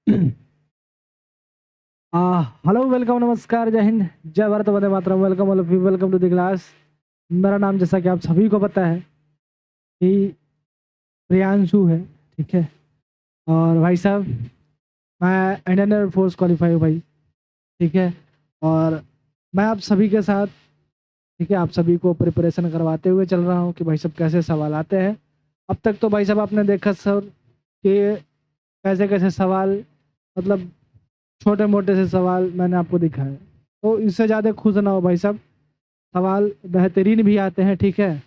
Hello, welcome, नमस्कार, जय हिंद, जय भारत, वंदे मातरम। Welcome all of you, welcome to the class. मेरा नाम जैसा कि आप सभी को पता है कि प्रियांशु है, ठीक है। और भाई साहब, मैं इंडियन एयरफोर्स क्वालिफाई हूँ भाई, ठीक है। और मैं आप सभी के साथ, ठीक है, आप सभी को प्रिपरेशन करवाते हुए चल रहा हूँ कि भाई साहब कैसे सवाल आते हैं। अब तक तो भाई साहब आपने देखा सर कि कैसे कैसे सवाल, मतलब छोटे मोटे से सवाल मैंने आपको दिखाए। तो इससे ज़्यादा खुश ना हो भाई साहब, सवाल बेहतरीन भी आते हैं, ठीक है।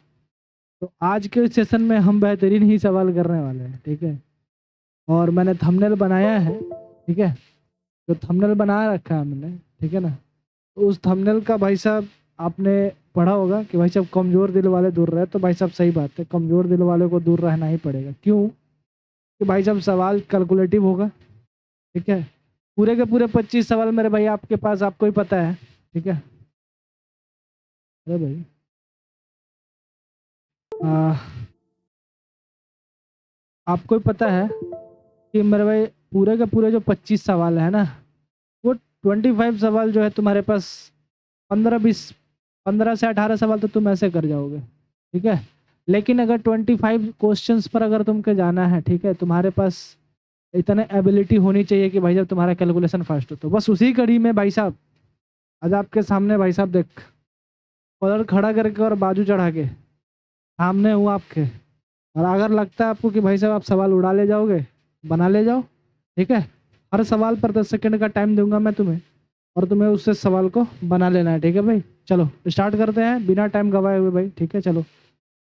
तो आज के सेशन में हम बेहतरीन ही सवाल करने वाले हैं, ठीक है। और मैंने थंबनेल बनाया है, ठीक है। जो थंबनेल बना रखा है हमने, ठीक है ना। तो उस थंबनेल का भाई साहब आपने पढ़ा होगा कि भाई साहब कमज़ोर दिल वाले दूर रहे। तो भाई साहब सही बात है, कमज़ोर दिल वाले को दूर रहना ही पड़ेगा। क्यों? कि भाई साहब सवाल कैलकुलेटिव होगा, ठीक है। पूरे के पूरे 25 सवाल मेरे भाई आपके पास, आपको ही पता है, ठीक है। अरे भाई आ, आपको ही पता है कि मेरे भाई पूरे के पूरे जो 25 सवाल है ना, वो 25 सवाल जो है तुम्हारे पास 15-20, 15 से 18 सवाल तो तुम ऐसे कर जाओगे, ठीक है। लेकिन अगर 25 क्वेश्चंस पर अगर तुमको जाना है, ठीक है, तुम्हारे पास इतने एबिलिटी होनी चाहिए कि भाई जब तुम्हारा कैलकुलेशन फास्ट हो। तो बस उसी कड़ी में भाई साहब आज आपके सामने भाई साहब देख, कॉलर खड़ा करके और बाजू चढ़ा के सामने हूँ आपके। और अगर लगता है आपको कि भाई साहब आप सवाल उड़ा ले जाओगे, बना ले जाओ, ठीक है। हर सवाल पर 10 सेकंड का टाइम दूंगा मैं तुम्हें, और तुम्हें उससे सवाल को बना लेना है, ठीक है भाई। चलो स्टार्ट करते हैं बिना टाइम गवाए हुए भाई, ठीक है। चलो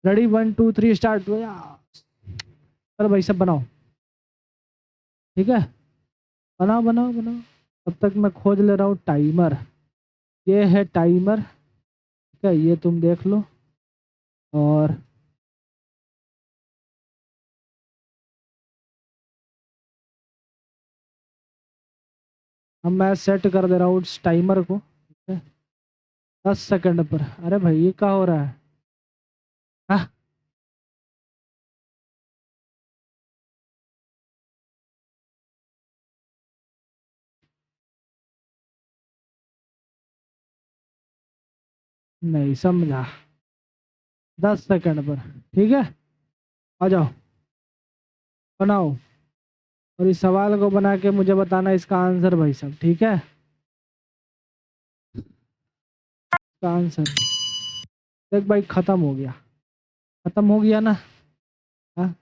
रेडी, 1 2 3 स्टार्ट। चलो भाई सब बनाओ, ठीक है। बनाओ बनाओ बनाओ, तब तक मैं खोज ले रहा हूँ टाइमर। ये है टाइमर, ठीक है, ये तुम देख लो। और अब मैं सेट कर दे रहा हूँ उस टाइमर को, ठीक है, 10 सेकंड पर। अरे भाई ये क्या हो रहा है? हाँ, नहीं समझा। 10 सेकंड पर, ठीक है। आ जाओ, बनाओ। और इस सवाल को बना के मुझे बताना इसका आंसर भाई साहब, ठीक है। इसका आंसर देख भाई, खत्म हो गया। खत्म हो गया ना? हाँ,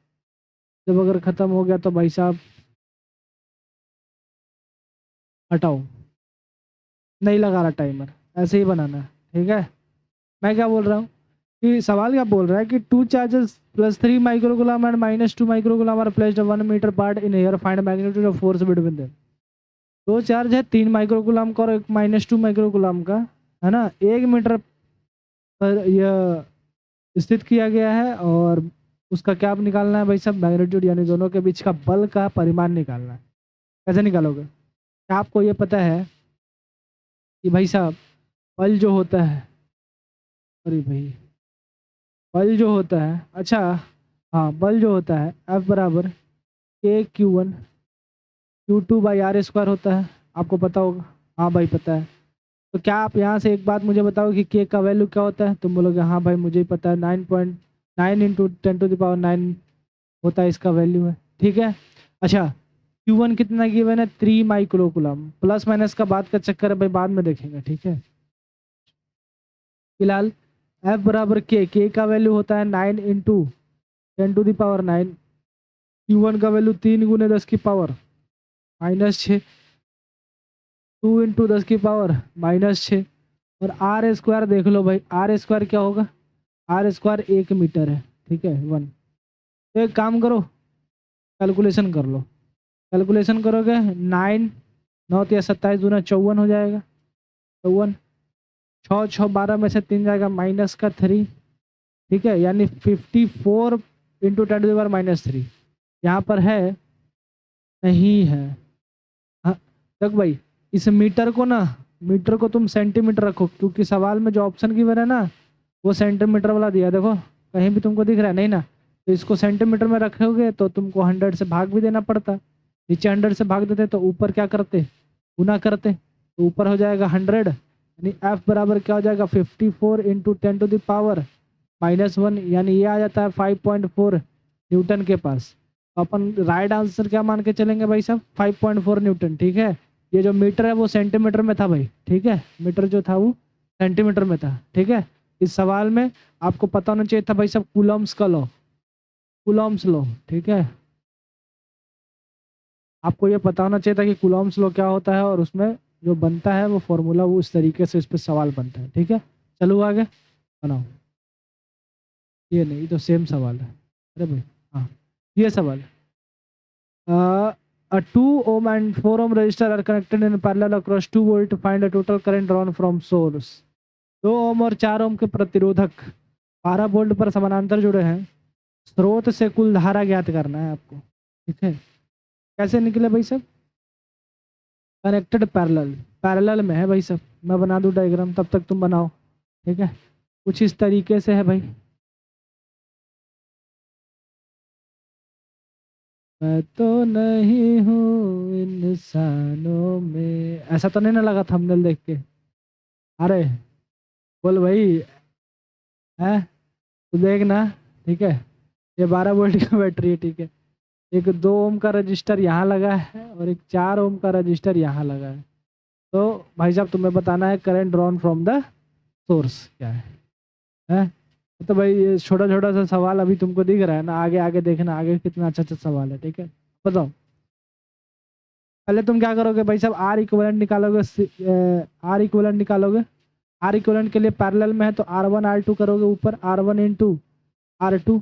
जब अगर खत्म हो गया तो भाई साहब हटाओ। नहीं लगा रहा टाइमर, ऐसे ही बनाना है, ठीक है। मैं क्या बोल रहा हूँ कि सवाल क्या बोल रहा है कि 2 charges +3 microcoulomb and -2 microcoulomb are placed 1 metre apart in air, find magnitude of force between them. दो चार्ज है, 3 माइक्रोकुलम का और एक -2 माइक्रोकुलम का, है ना, 1 मीटर पर यह स्थित किया गया है। और उसका क्या निकालना है भाई साहब? मैग्नीट्यूड, यानी दोनों के बीच का बल का परिमाण निकालना है। कैसे निकालोगे? क्या आपको ये पता है कि भाई साहब बल जो होता है, अरे भाई बल जो होता है, अच्छा, हाँ, बल जो होता है F बराबर K Q1 Q2/r² होता है, आपको पता होगा। हाँ भाई पता है। तो क्या आप यहाँ से एक बात मुझे बताओ कि K का वैल्यू क्या होता है? तुम बोलोगे हाँ भाई मुझे ही पता है, 9.9 इंटू 10⁻9 होता है इसका वैल्यू है, ठीक है। अच्छा, Q1 कितना गिवन है? 3 माइक्रोकुलम। प्लस माइनस का बात का चक्कर है भाई, बाद में देखेंगे, ठीक है। फिलहाल F बराबर K का वैल्यू होता है 9 इंटू 10⁻9। Q1 का वैल्यू 3 × 10⁻⁻6, 2 इंटू 10⁻⁻6। और R² देख लो भाई, R² क्या होगा? R² 1 मीटर है, ठीक है, 1। तो एक काम करो, कैलकुलेशन कर लो। कैलकुलेशन करोगे 9 9 या 27 दूना 54 हो जाएगा। 54, 6 6 12 में से 3 जाएगा, -3, ठीक है, यानी 54 इंटू 10⁻³ यहाँ पर है, नहीं है। हाँ, देख भाई, इस मीटर को ना, मीटर को तुम सेंटीमीटर रखो, क्योंकि सवाल में जो ऑप्शन गिवन है ना वो सेंटीमीटर वाला दिया है। देखो कहीं भी तुमको दिख रहा है? नहीं ना। तो इसको सेंटीमीटर में रखोगे तो तुमको 100 से भाग भी देना पड़ता, नीचे 100 से भाग देते तो ऊपर क्या करते, गुना करते, तो ऊपर हो जाएगा 100, यानी F बराबर क्या हो जाएगा 54 इंटू 10⁻⁻1, यानी ये आ जाता है 5.4 न्यूटन के पास। तो अपन राइट आंसर क्या मान के चलेंगे भाई साहब, 5.4 न्यूटन। ठीक है, ये जो मीटर है वो सेंटीमीटर में था भाई। ठीक है, मीटर जो था वो सेंटीमीटर में था। ठीक है, इस सवाल में आपको पता होना चाहिए था भाई साहब कूलम्स का लॉ, कूलम्स लॉ। ठीक है, आपको ये पता होना चाहिए था कि कूलम्स लॉ क्या होता है, और उसमें जो बनता है वो फॉर्मूला वो उस तरीके से इस पर सवाल बनता है। ठीक है, चलो आगे बनाओ। ये नहीं तो सेम सवाल है। अरे भाई हाँ, ये सवाल a 2 ohm and 4 ohm resistor are connected in parallel across 2 volt to find a total current drawn from source। 2 ओम और 4 ओम के प्रतिरोधक 12 वोल्ट पर समानांतर जुड़े हैं, स्रोत से कुल धारा ज्ञात करना है आपको। ठीक है, कैसे निकले भाई साहब, कनेक्टेड पैरेलल, पैरेलल में है भाई साहब। मैं बना दूं डायग्राम, तब तक तुम बनाओ। ठीक है, कुछ इस तरीके से है भाई। मैं तो नहीं हूँ इंसानों में, ऐसा तो नहीं ना लगा थंबनेल देख के। अरे बोल भाई, है तो देखना। ठीक है, ये 12 वोल्ट का बैटरी है। ठीक है, एक 2 ओम का रजिस्टर यहाँ लगा है और एक 4 ओम का रजिस्टर यहाँ लगा है। तो भाई साहब तुम्हें बताना है current drawn from the source क्या है? तो भाई ये छोटा छोटा सा सवाल अभी तुमको दिख रहा है ना, आगे आगे देखना, आगे कितना अच्छा अच्छा सवाल है। ठीक है, बताओ। पहले तुम क्या करोगे भाई साहब, आर इक्विवेलेंट निकालोगे, आर इक्विवेलेंट निकालोगे। आर इक्विवेलेंट के लिए पैरेलल में है तो R1 R2 करोगे, ऊपर R1 इंटू R2,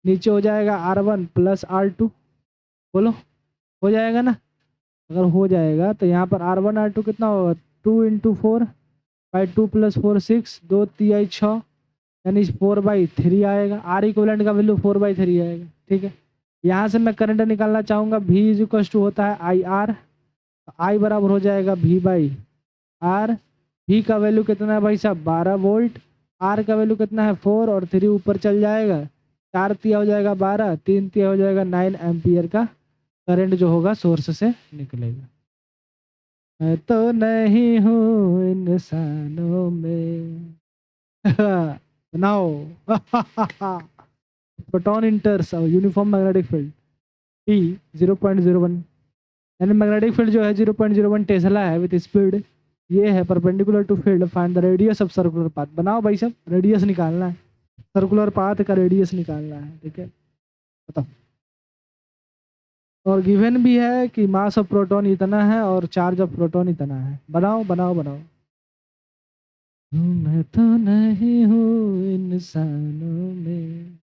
नीचे हो जाएगा R1 प्लस R2। बोलो हो जाएगा ना? अगर हो जाएगा तो यहाँ पर R1 R2 कितना होगा, 2 इंटू 4 बाई 2 प्लस 4 6, 2 तिहाई 6, यानी 4/3 आएगा। आर इक्विवेलेंट का वैल्यू 4/3 आएगा। ठीक है, यहाँ से मैं करंट निकालना चाहूँगा, V इज इक्वल टू होता है IR, I बराबर हो जाएगा V/R। V का वैल्यू कितना है भाई साहब 12 वोल्ट, R का वैल्यू कितना है 4, और 3 ऊपर चल जाएगा, 4 तिया हो जाएगा 12, 3 तिया हो जाएगा 9 एम्पियर का करंट जो होगा सोर्स से निकलेगा। मैं तो नहीं हूँ इंसानों में बनाओ proton इंटर्स uniform magnetic field P 0.01, यानी मैग्नेटिक फील्ड जो है 0.01 टेस्ला है विद स्पीड ये है perpendicular to field, find the radius of circular path. बनाओ भाई साहब, रेडियस निकालना है, सर्कुलर पाथ का रेडियस निकालना है। ठीक है, बताओ। और गिवन भी है कि मास ऑफ प्रोटॉन इतना है और चार्ज ऑफ प्रोटॉन इतना है। बनाओ बनाओ बनाओ। मैं तो नहीं हूँ इंसानों में।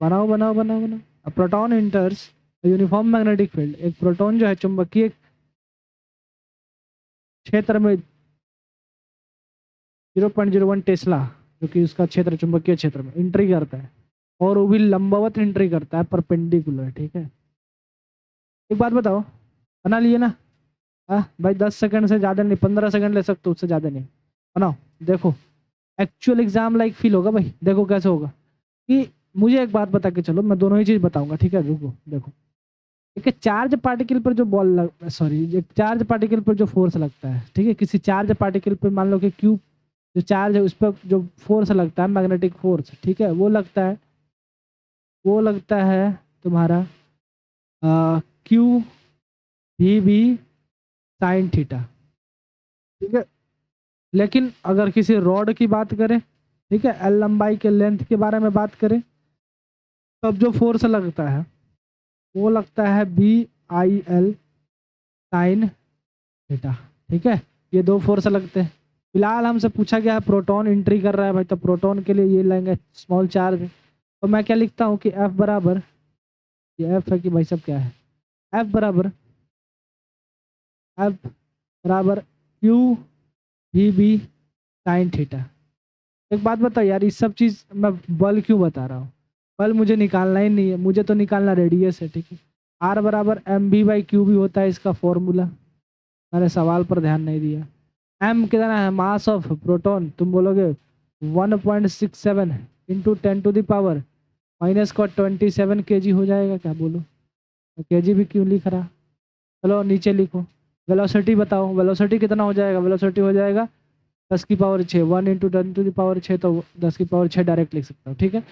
बनाओ बनाओ बनाओ बनाओ। A proton enters uniform magnetic field, एक प्रोटॉन जो है चुंबकीय क्षेत्र में 0.01 टेस्ला, जो कि उसका क्षेत्र चुंबकीय क्षेत्र में एंट्री करता है, और वो भी लंबवत एंट्री करता है, परपेंडिकुलर। ठीक है, एक बात बताओ, बना लिए ना? हाँ भाई, 10 सेकंड से ज़्यादा नहीं, 15 सेकंड ले सकते हो, उससे ज़्यादा नहीं। बनाओ, देखो एक्चुअल एग्जाम लाइक फील होगा भाई। देखो कैसे होगा कि मुझे एक बात बता के चलो, मैं दोनों ही चीज़ बताऊंगा। ठीक है, रुको देखो। एक चार्ज पार्टिकल पर जो सॉरी, एक चार्ज पार्टिकल पर जो फोर्स लगता है, ठीक है, किसी चार्ज पार्टिकल पर मान लो कि क्यू जो चार्ज है उस पर जो फोर्स लगता है, मैग्नेटिक फोर्स, ठीक है, वो लगता है तुम्हारा Q_V_B साइन थीटा। ठीक है, लेकिन अगर किसी रॉड की बात करें, ठीक है, L लंबाई के लेंथ के बारे में बात करें, तब जो फोर्स लगता है वो लगता है BIL साइन थीटा। ठीक है, ये दो फोर्स लगते हैं। फिलहाल हमसे पूछा गया है प्रोटॉन एंट्री कर रहा है भाई, तो प्रोटॉन के लिए ये लेंगे स्मॉल चार्ज। तो मैं क्या लिखता हूँ कि F बराबर, ये F है कि भाई साहब क्या है, F बराबर Q_V_B साइन थीटा। एक बात बताओ यार, इस सब चीज़ मैं बल क्यों बता रहा हूँ? बल मुझे निकालना ही नहीं है, मुझे तो निकालना रेडियस है। ठीक है, R बराबर mv/q भी होता है इसका फॉर्मूला, मैंने सवाल पर ध्यान नहीं दिया। M कितना है, मास ऑफ प्रोटॉन, तुम बोलोगे 1.67 इंटू 10⁻⁻, माइनस का 27 kg हो जाएगा। क्या बोलो, kg भी क्यों लिख रहा। चलो नीचे लिखो, वेलोसिटी बताओ, वेलोसिटी कितना हो जाएगा। वेलोसिटी हो जाएगा 10⁻6, 1 इंटू 10⁻6, तो 10⁻6 डायरेक्ट लिख सकता हूँ। ठीक है।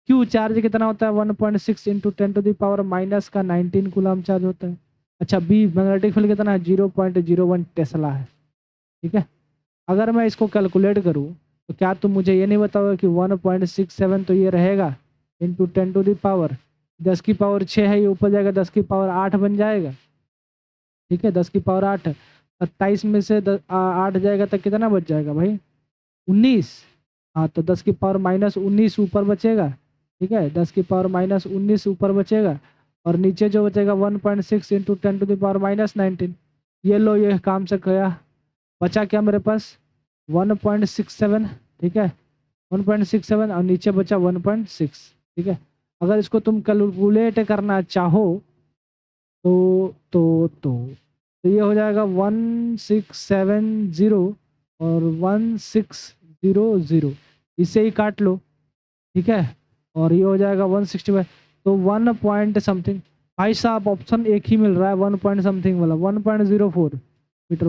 क्यू चार्ज कितना होता है, 1.6 इंटू 10⁻⁻, माइनस का 19 कूलम चार्ज होता है। अच्छा, बी मैग्नेटिक फील्ड कितना है, 0.01 टेस्ला है। ठीक है। अगर मैं इसको कैलकुलेट करूँ तो क्या तुम मुझे ये नहीं बताओगे कि 1.67 तो ये रहेगा इंटू 10⁻, 10⁻6 है, ये ऊपर जाएगा 10⁻8 बन जाएगा। ठीक है, 10⁻8, 27 में से 8 जाएगा तो कितना बच जाएगा भाई, 19। हाँ, तो 10⁻−19 ऊपर बचेगा। ठीक है, 10⁻−19 ऊपर बचेगा, और नीचे जो बचेगा 1.6 इंटू 10⁻−19। ये लो, ये काम से गया। बचा क्या मेरे पास, 1.67। ठीक है, 1.67, और नीचे बचा 1.6। ठीक है। अगर इसको तुम कैलकुलेट करना चाहो तो ये हो जाएगा 1670 और 1600, इसे ही काट लो। ठीक है, और ये हो जाएगा 165, तो 1 पॉइंट समथिंग। भाई साहब ऑप्शन एक ही मिल रहा है, 1 पॉइंट समथिंग वाला, 1.04 मीटर,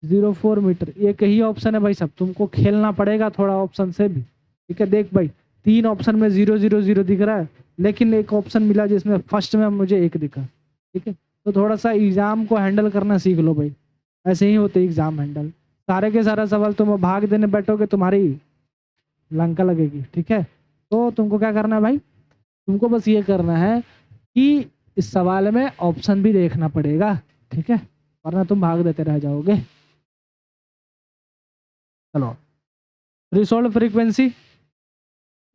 1.04 मीटर, एक ही ऑप्शन है भाई साहब। तुमको खेलना पड़ेगा थोड़ा ऑप्शन से भी। ठीक है, देख भाई, 3 ऑप्शन में 000 दिख रहा है, लेकिन एक ऑप्शन मिला जिसमें फर्स्ट में मुझे 1 दिखा। ठीक है, तो थोड़ा सा एग्जाम को हैंडल करना सीख लो भाई, ऐसे ही होते एग्जाम हैंडल। सारे के सारा सवाल तुम भाग देने बैठोगे, तुम्हारी लंका लगेगी। ठीक है, तो तुमको क्या करना है भाई, तुमको बस ये करना है कि इस सवाल में ऑप्शन भी देखना पड़ेगा। ठीक है, वरना तुम भाग देते रह जाओगे। चलो, थ्रेशोल्ड फ्रीक्वेंसी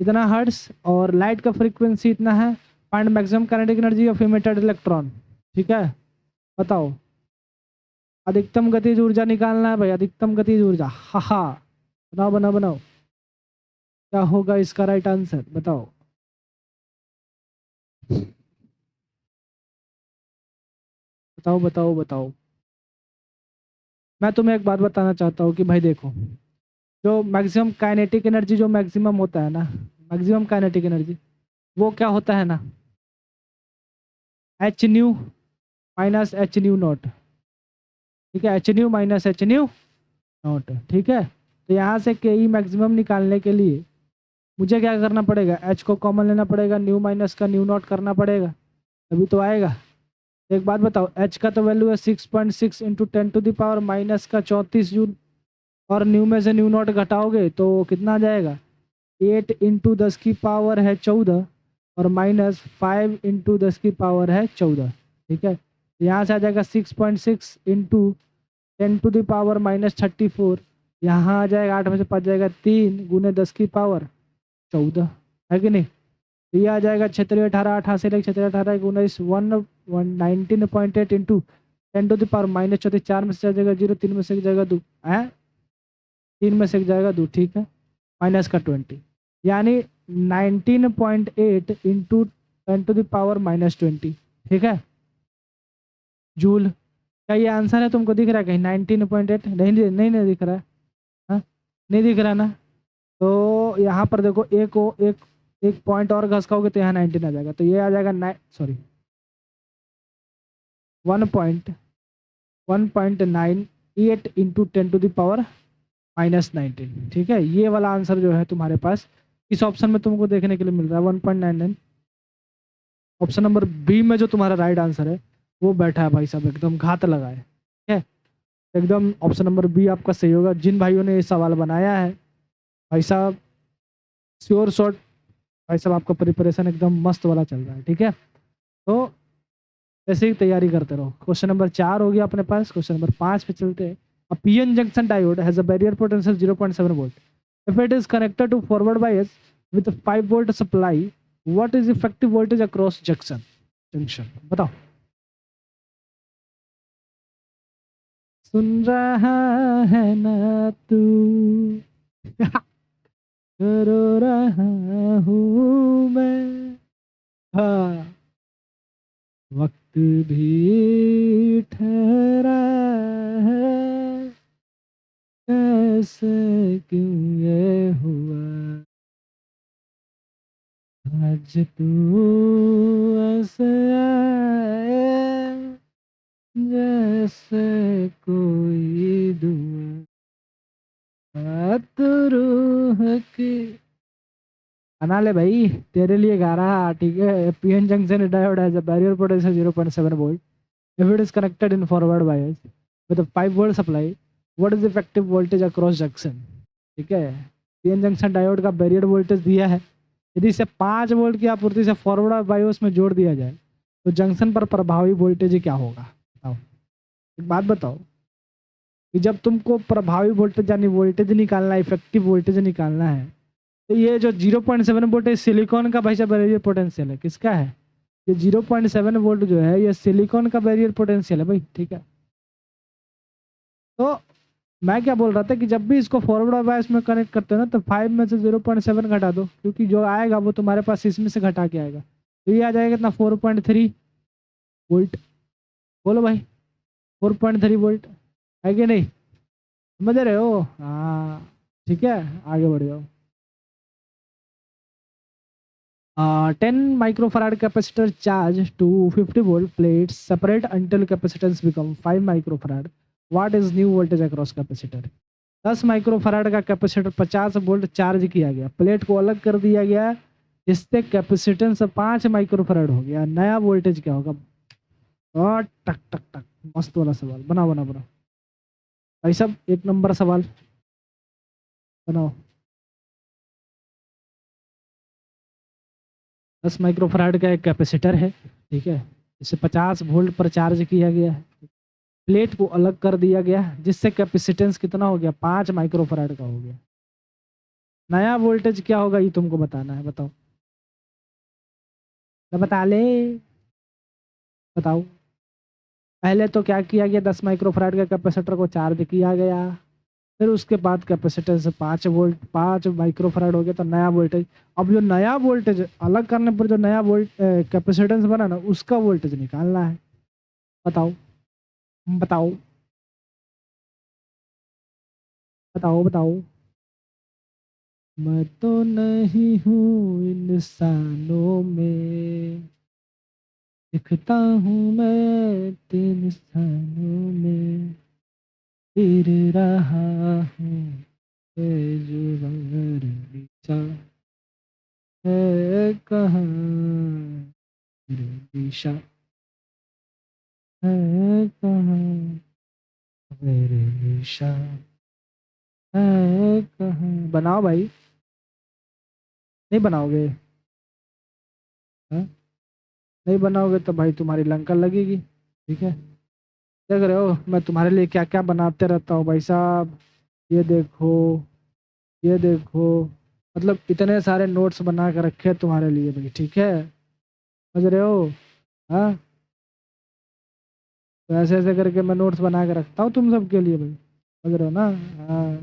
इतना हर्ट्ज और लाइट का फ्रीक्वेंसी इतना है। Find maximum kinetic energy of emitted electron. ठीक है, बताओ। अधिकतम गतिज ऊर्जा निकालना है भाई, अधिकतम गतिज ऊर्जा। हा, बनाओ बनाओ बनाओ, क्या होगा इसका राइट आंसर, बताओ। बताओ बताओ बताओ। मैं तुम्हें एक बात बताना चाहता हूँ कि भाई देखो, जो मैक्सिमम काइनेटिक एनर्जी जो मैक्सिमम होता है ना, मैक्सिमम काइनेटिक एनर्जी वो क्या होता है ना, H new minus H new not. ठीक है, H new minus H new not. ठीक है, तो यहाँ से के ई मैक्सिमम निकालने के लिए मुझे क्या करना पड़ेगा, एच को कॉमन लेना पड़ेगा, न्यू माइनस का न्यू नॉट करना पड़ेगा, तभी तो आएगा। एक बात बताओ, एच का तो वैल्यू है 6.6 इंटू 10⁻, माइनस का 34 जूल, और न्यू में से न्यू नॉट घटाओगे तो कितना आ जाएगा, 8 इंटू 10 है 14, और माइनस 5 इंटू 10 है 14। ठीक है, यहाँ से आ जाएगा 6.6 इंटू 10⁻−34, यहाँ आ जाएगा 8 में से 5 जाएगा 3 गुने 10⁻14, है कि नहीं। तो ये आ जाएगा 3618 3618 19 119.8 इंटू 10⁻−34, 4 में से जाएगा 0, 3 में से जाएगा 2 है, 3 में से जाएगा 2। ठीक है, माइनस का 20, यानी 19.8 इंटू 10⁻−20। ठीक है, जूल। क्या ये आंसर है, तुमको दिख रहा है कहीं 19.8? नहीं नहीं नहीं दिख रहा है। हाँ, नहीं दिख रहा ना, तो यहाँ पर देखो, एक पॉइंट और घसकाओगे तो यहाँ 19 आ जाएगा, तो ये आ जाएगा 1.98 इंटू 10⁻−19। ठीक है, ये वाला आंसर जो है तुम्हारे पास इस ऑप्शन में तुमको देखने के लिए मिल रहा है 1.99। ऑप्शन नंबर बी में जो तुम्हारा राइट आंसर है वो बैठा है भाई साहब, एकदम घात लगा है। ठीक है, एकदम ऑप्शन नंबर बी आपका सही होगा। जिन भाइयों ने ये सवाल बनाया है भाई साहब, श्योर शॉट भाई साहब, आपका प्रिपरेशन एकदम मस्त वाला चल रहा है। ठीक है, तो ऐसे ही तैयारी करते रहो। क्वेश्चन नंबर 4 हो गया अपने पास, क्वेश्चन नंबर 5 पे चलते हैं। A PN junction diode has a barrier potential 0.7 volt. If it is connected to forward bias with 5 volt supply, what is effective voltage across junction, बताओ। सुन रहा है ना तू रो रहा हूँ मैं, हाँ, वक्त भी ठहरा है, ऐसे क्यों ये आज तू ऐसे आए जैसे कोई दुआ रूह की। बना ले भाई, तेरे लिए गा रहा, ठीक है। PN junction diode has a barrier potential 0.7 volt. If it is connected in forward bias with a 5 volt supply, what is the effective voltage across junction? ठीक है, पीएन जंक्शन डायोड का बैरियर वोल्टेज दिया है। यदि इसे 5 volt की आपूर्ति से फॉरवर्ड बायोस में जोड़ दिया जाए तो जंक्शन पर प्रभावी वोल्टेज क्या होगा? बताओ, एक बात बताओ कि जब तुमको प्रभावी वोल्टेज यानी वोल्टेज निकालना है, इफेक्टिव वोल्टेज निकालना है, तो ये जो 0.7 वोल्ट है सिलिकॉन का भाई साहब बैरियर पोटेंशियल है। किसका है? ये 0.7 वोल्ट जो है ये सिलिकॉन का बैरियर पोटेंशियल है भाई, ठीक है। तो मैं क्या बोल रहा था कि जब भी इसको फॉरवर्ड बायस में कनेक्ट करते हो ना तो 5 में से 0.7 घटा दो, क्योंकि जो आएगा वो तुम्हारे पास इसमें से घटा के आएगा, तो ये आ जाएगा इतना 4.3 वोल्ट। बोलो भाई, 4.3 वोल्ट है कि नहीं? समझ रहे हो? हाँ ठीक है, आगे बढ़ जाओ। 10 microfarad capacitor charge to 50 volt plates separate until capacitance become 5 microfarad. What is new voltage across capacitor? 10 microfarad का कैपेसिटर 50 वोल्ट चार्ज किया गया, प्लेट को अलग कर दिया गया, जिससे कैपेसिटेंस 5 माइक्रोफराड हो गया। नया वोल्टेज क्या होगा? और टक टक टक, मस्त वाला सवाल। बनाओ बनाओ बनाओ भाई साहब, एक नंबर सवाल बनाओ। 10 माइक्रोफराड का एक कैपेसिटर है, ठीक है, इसे 50 वोल्ट पर चार्ज किया गया है, प्लेट को अलग कर दिया गया, जिससे कैपेसिटेंस कितना हो गया? 5 माइक्रोफराड का हो गया। नया वोल्टेज क्या होगा ये तुमको बताना है, बताओ तो बता ले, बताओ। पहले तो क्या किया गया? 10 माइक्रोफराड के कैपेसिटर को चार्ज किया गया, फिर उसके बाद कैपेसिटेंस 5 वोल्ट 5 माइक्रोफराड हो गया, तो नया वोल्टेज। अब जो नया वोल्टेज अलग करने पर जो नया वोल्ट कैपेसिटेंस बना ना, उसका वोल्टेज निकालना है। बताओ बताओ बताओ बताओ। मैं तो नहीं हूँ इंसानों में, दिखता हूँ मैं तेरे इंसानों में, फिर रहा हूँ जुबान दिशा है कहाँ, मेरी दिशा है कहाँ, मेरी दिशा है कहाँ। बनाओ भाई, नहीं बनाओगे? हाँ? नहीं बनाओगे तो भाई तुम्हारी लंका लगेगी, ठीक है। देख रहे हो मैं तुम्हारे लिए क्या क्या बनाते रहता हूँ भाई साहब, ये देखो, ये देखो, मतलब इतने सारे नोट्स बना के रखे हैं तुम्हारे लिए भाई, ठीक है। समझ रहे हो? हाँ, तो ऐसे ऐसे करके मैं नोट्स बना के रखता हूँ तुम सबके लिए भाई, समझ रहे हो ना? हाँ,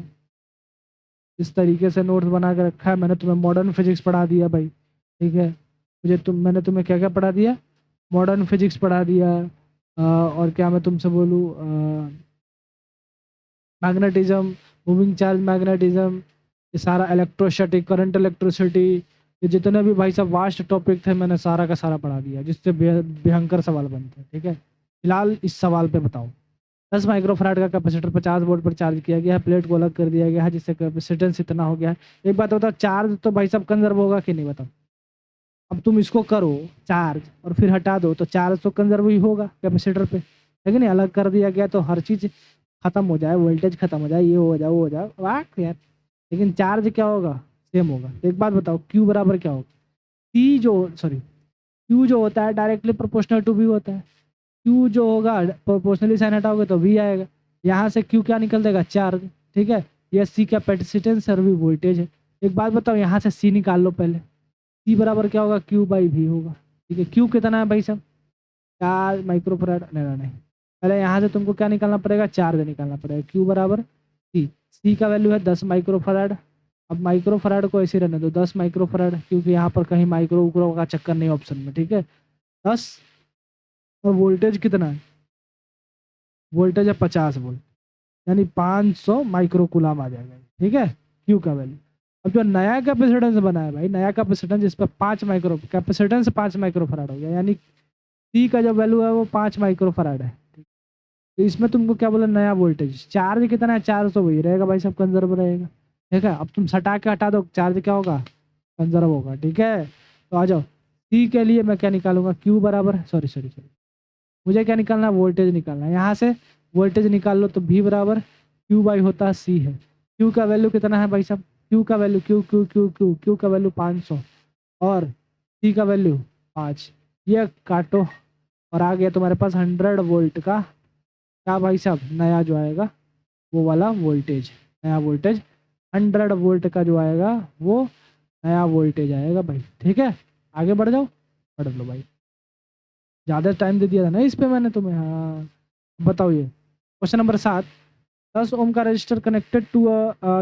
इस तरीके से नोट्स बना के रखा है मैंने। तुम्हें मॉडर्न फिजिक्स पढ़ा दिया भाई, ठीक है। मैंने तुम्हें क्या क्या पढ़ा दिया? मॉडर्न फिजिक्स पढ़ा दिया, और क्या मैं तुमसे बोलूँ, मैग्नेटिज्म, मूविंग चार्ज मैग्नेटिज्म, ये सारा इलेक्ट्रोस्टैटिक, करंट इलेक्ट्रिसिटी, ये जितने भी भाई सब वास्ट टॉपिक थे मैंने सारा का सारा पढ़ा दिया, जिससे भयंकर सवाल बनते हैं, ठीक है। फिलहाल इस सवाल पे बताओ। 10 माइक्रोफराड का कैपेसिटर 50 वोल्ट पर चार्ज किया गया है, प्लेट को अलग कर दिया गया है, जिससे कैपेसिटेंस इतना हो गया है। एक बात बताओ, चार्ज तो भाई साहब कंजर्व होगा कि नहीं, बताओ। अब तुम इसको करो चार्ज और फिर हटा दो तो चार्ज तो कंजर्व ही होगा कैपेसिटर पे, है कि नहीं? अलग कर दिया गया तो हर चीज खत्म हो जाए, वोल्टेज खत्म हो जाए, ये हो जाए, वो हो जाए, वाह यार। लेकिन चार्ज क्या होगा? सेम होगा। तो एक बात बताओ, क्यू बराबर क्या होगा? क्यू जो होता है डायरेक्टली प्रोपोर्शनल टू वी होता है। क्यू जो होगा प्रोपोर्शनली साइन हटाओगे तो वी आएगा। यहाँ से क्यू क्या निकल देगा? चार्ज, ठीक है। ये सी कैपेसिटेंस और वी वोल्टेज है। एक बात बताओ, यहाँ से सी निकाल लो पहले। सी बराबर क्या होगा? क्यू बाई वी होगा, ठीक है। क्यू कितना है भाई साहब? 4 माइक्रोफराड। नहीं नहीं नहीं, पहले यहाँ से तुमको क्या निकालना पड़ेगा? चार्ज निकालना पड़ेगा। क्यू बराबर सी, सी का वैल्यू है 10 माइक्रोफराड। अब माइक्रोफराड को ऐसे रहने दो 10 माइक्रोफराड, क्योंकि यहाँ पर कहीं माइक्रो उक्रो का चक्कर नहीं ऑप्शन में, ठीक है। 10, और वोल्टेज कितना है? वोल्टेज है 50 वोल्ट, यानी 500 माइक्रो कूलाम आ जाएगा, ठीक है, क्यू का वैल्यू। अब जो नया कैपेसिटेंस बना है भाई, नया कैपेसिटेंस जिस पर 5 माइक्रो कैपेसिटेंस 5 माइक्रो फराड हो गया, यानी सी का जो वैल्यू है वो 5 माइक्रो फराड है। तो इसमें तुमको क्या बोला, नया वोल्टेज। चार्ज कितना है, 400 वही रहेगा भाई, सब कंजर्व रहेगा। ठीक है, अब तुम सटा के हटा दो, चार्ज क्या होगा, कंजर्व होगा। ठीक है, तो आ जाओ सी के लिए मैं क्या निकालूंगा, क्यू बराबर, सॉरी सॉरी सॉरी, मुझे क्या निकालना है, वोल्टेज निकालना है। यहाँ से वोल्टेज निकाल लो तो V बराबर क्यू बाई होता है सी है। क्यू का वैल्यू कितना है भाई साहब, क्यू का value Q Q Q Q Q का वैल्यू 500 और सी का वैल्यू 5, ये काटो और आ गया तुम्हारे पास 100 वोल्ट का क्या भाई साहब, नया जो आएगा वो वाला वोल्टेज, नया वोल्टेज 100 वोल्ट का जो आएगा वो नया वोल्टेज आएगा भाई। ठीक है, आगे बढ़ जाओ, पढ़ लो भाई, ज़्यादा टाइम दे दिया था ना इस पे मैंने तुम्हें। हाँ बताओ, ये क्वेश्चन नंबर 7, 10 ओम का resistor connected to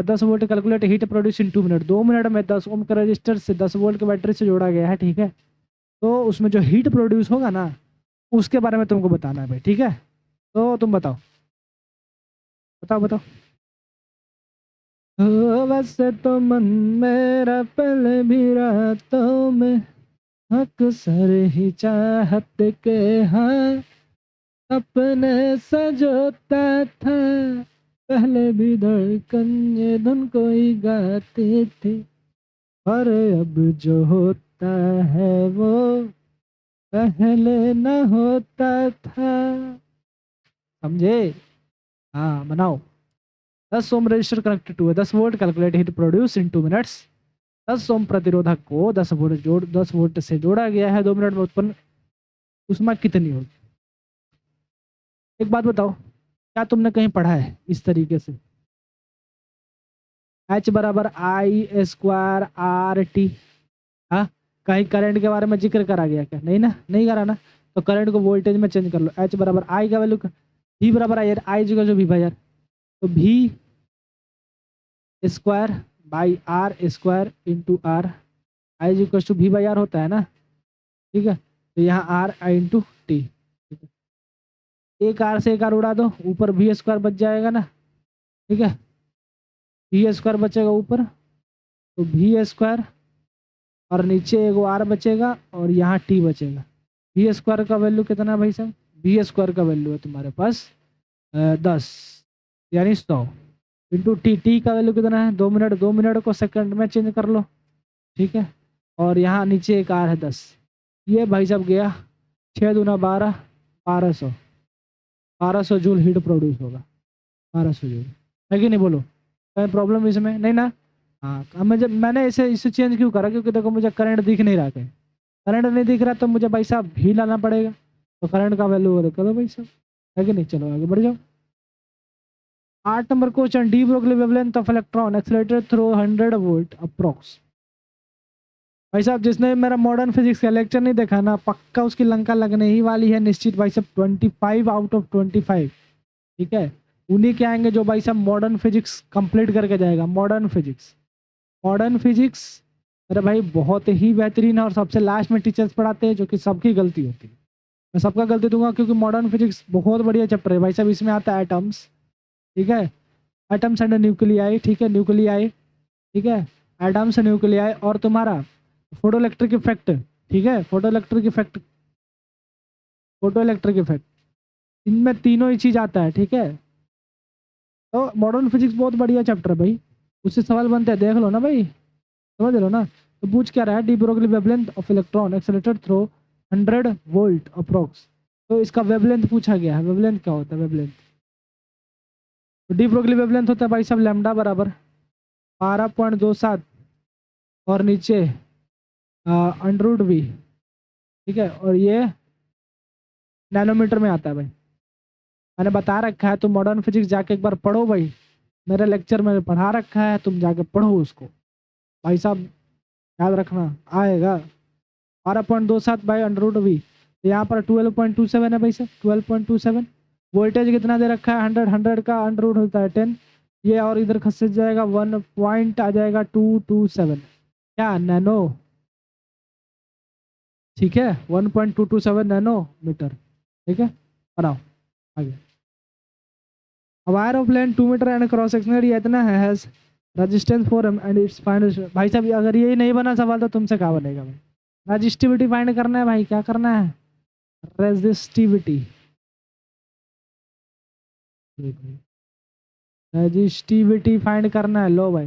10 volt calculate heat produce in 2 minute. 2 minute में 10 ओम का रजिस्टर से 10 वोल्ट के बैटरी से जोड़ा गया है। ठीक है, तो उसमें जो हीट प्रोड्यूस होगा ना उसके बारे में तुमको बताना है भाई। ठीक है, तो तुम बताओ बताओ बताओ। वैसे तो मन मेरा पहले भी रातों में अक्सर ही चाहत के हाँ अपने सजोता था, पहले भी धड़कन ये धुन कोई गाती थी, और अब जो होता है वो पहले न होता था। समझे? हाँ बनाओ। 10 ohm resistor connected to 10 volt calculate heat produce in 2 minutes. 10 ohm प्रतिरोधक को 10 वोल्ट से जोड़ा गया है, 2 मिनट में उत्पन्न ऊष्मा कितनी होगी। एक बात बताओ, क्या तुमने कहीं पढ़ा है इस तरीके से, H बराबर I स्क्वायर RT? हाँ, कहीं करंट के बारे में जिक्र करा गया क्या, नहीं ना, नहीं करा ना। तो करंट को वोल्टेज में चेंज कर लो, H बराबर I का वैल्यू, V बराबर I जगह जो V भाई यार, तो V square by R square into R, I equal to V by R होता है ना। ठीक है, तो यहाँ R I इंटू टी। एक R से एक R उड़ा दो, ऊपर V स्क्वायर बच जाएगा ना। ठीक है, V स्क्वायर बचेगा ऊपर, तो V स्क्वायर और नीचे एगो R बचेगा और यहाँ T बचेगा। V स्क्वायर का वैल्यू कितना है भाई साहब, V स्क्वायर का वैल्यू है तुम्हारे पास 10 यानी 100 इंटू टी का वैल्यू कितना है, 2 मिनट, 2 मिनट को सेकंड में चेंज कर लो। ठीक है, और यहाँ नीचे एक R है 10, ये भाई साहब गया 6 दूना 12, 1200 जूल हीट प्रोड्यूस होगा, 1200 जूल है कि नहीं, बोलो कोई प्रॉब्लम इसमें नहीं ना। हाँ, अब मैंने इसे चेंज क्यों करा, क्योंकि देखो मुझे करंट दिख नहीं रहा, कहीं करंट नहीं दिख रहा तो मुझे भाई साहब भी लाना पड़ेगा, तो करंट का वैल्यू करो भाई साहब, है कि नहीं। चलो आगे बढ़ जाओ। 8 number question, de Broglie wavelength of electron accelerated through 100 volt approx. भाई साहब जिसने मेरा मॉडर्न फिजिक्स का लेक्चर नहीं देखा ना, पक्का उसकी लंका लगने ही वाली है निश्चित भाई साहब, 25 आउट ऑफ 25। ठीक है, उन्हीं के आएंगे जो भाई साहब मॉडर्न फिजिक्स कंप्लीट करके जाएगा। मॉडर्न फिजिक्स मेरे भाई बहुत ही बेहतरीन है, और सबसे लास्ट में टीचर्स पढ़ाते हैं, जो कि सबकी गलती होती है। मैं सबका गलती दूंगा क्योंकि मॉडर्न फिजिक्स बहुत बढ़िया चैप्टर है भाई साहब। इसमें आता है एटम्स, ठीक है, एटम्स एंड न्यूक्लियाई। ठीक है, न्यूक्लियाई, ठीक है, एटम्स न्यूक्लियाई, और तुम्हारा फोटो इलेक्ट्रिक इफेक्ट। ठीक है, फोटो इलेक्ट्रिक इफेक्ट, इनमें तीनों ही चीज आता है। ठीक है, तो मॉडर्न फिजिक्स बहुत बढ़िया चैप्टर है भाई, उससे सवाल बनते हैं, देख लो ना भाई, समझ लो ना। तो पूछ क्या रहा है, de Broglie wavelength of electron accelerated through 100 volt approx. तो इसका वेवलेंथ पूछा गया है। वेवलेंथ क्या होता है, वेवलेंथ, तो डी ब्रोगली वेवलेंथ होता है भाई साहब लैम्डा बराबर 12.27 और नीचे अंडर भी। ठीक है, और ये नैनोमीटर में आता है भाई, मैंने बता रखा है। तुम मॉडर्न फिजिक्स जाके एक बार पढ़ो भाई, मेरे लेक्चर में पढ़ा रखा है, तुम जाके पढ़ो उसको भाई साहब, याद रखना आएगा। 12.27 बाई अंडर वी, तो यहाँ पर 12.27 है भाई साहब, 12.27। वोल्टेज कितना दे रखा है, 100 का अंडर रूट होता है 10, ये और इधर खस जाएगा 1 पॉइंट आ जाएगा 227 क्या नैनो। ठीक है, 1.227 नैनोमीटर। ठीक है, बनाओ आगे। A wire of length 2 meter and cross section area इतना है, has resistance 4 and it's find. भाई साहब अगर यही नहीं बना सवाल तो तुमसे क्या बनेगा भाई? रेजिस्टिविटी फाइंड करना है भाई, क्या करना है? रेजिस्टिविटी। रेजिस्टिविटी फाइंड करना है। लो भाई,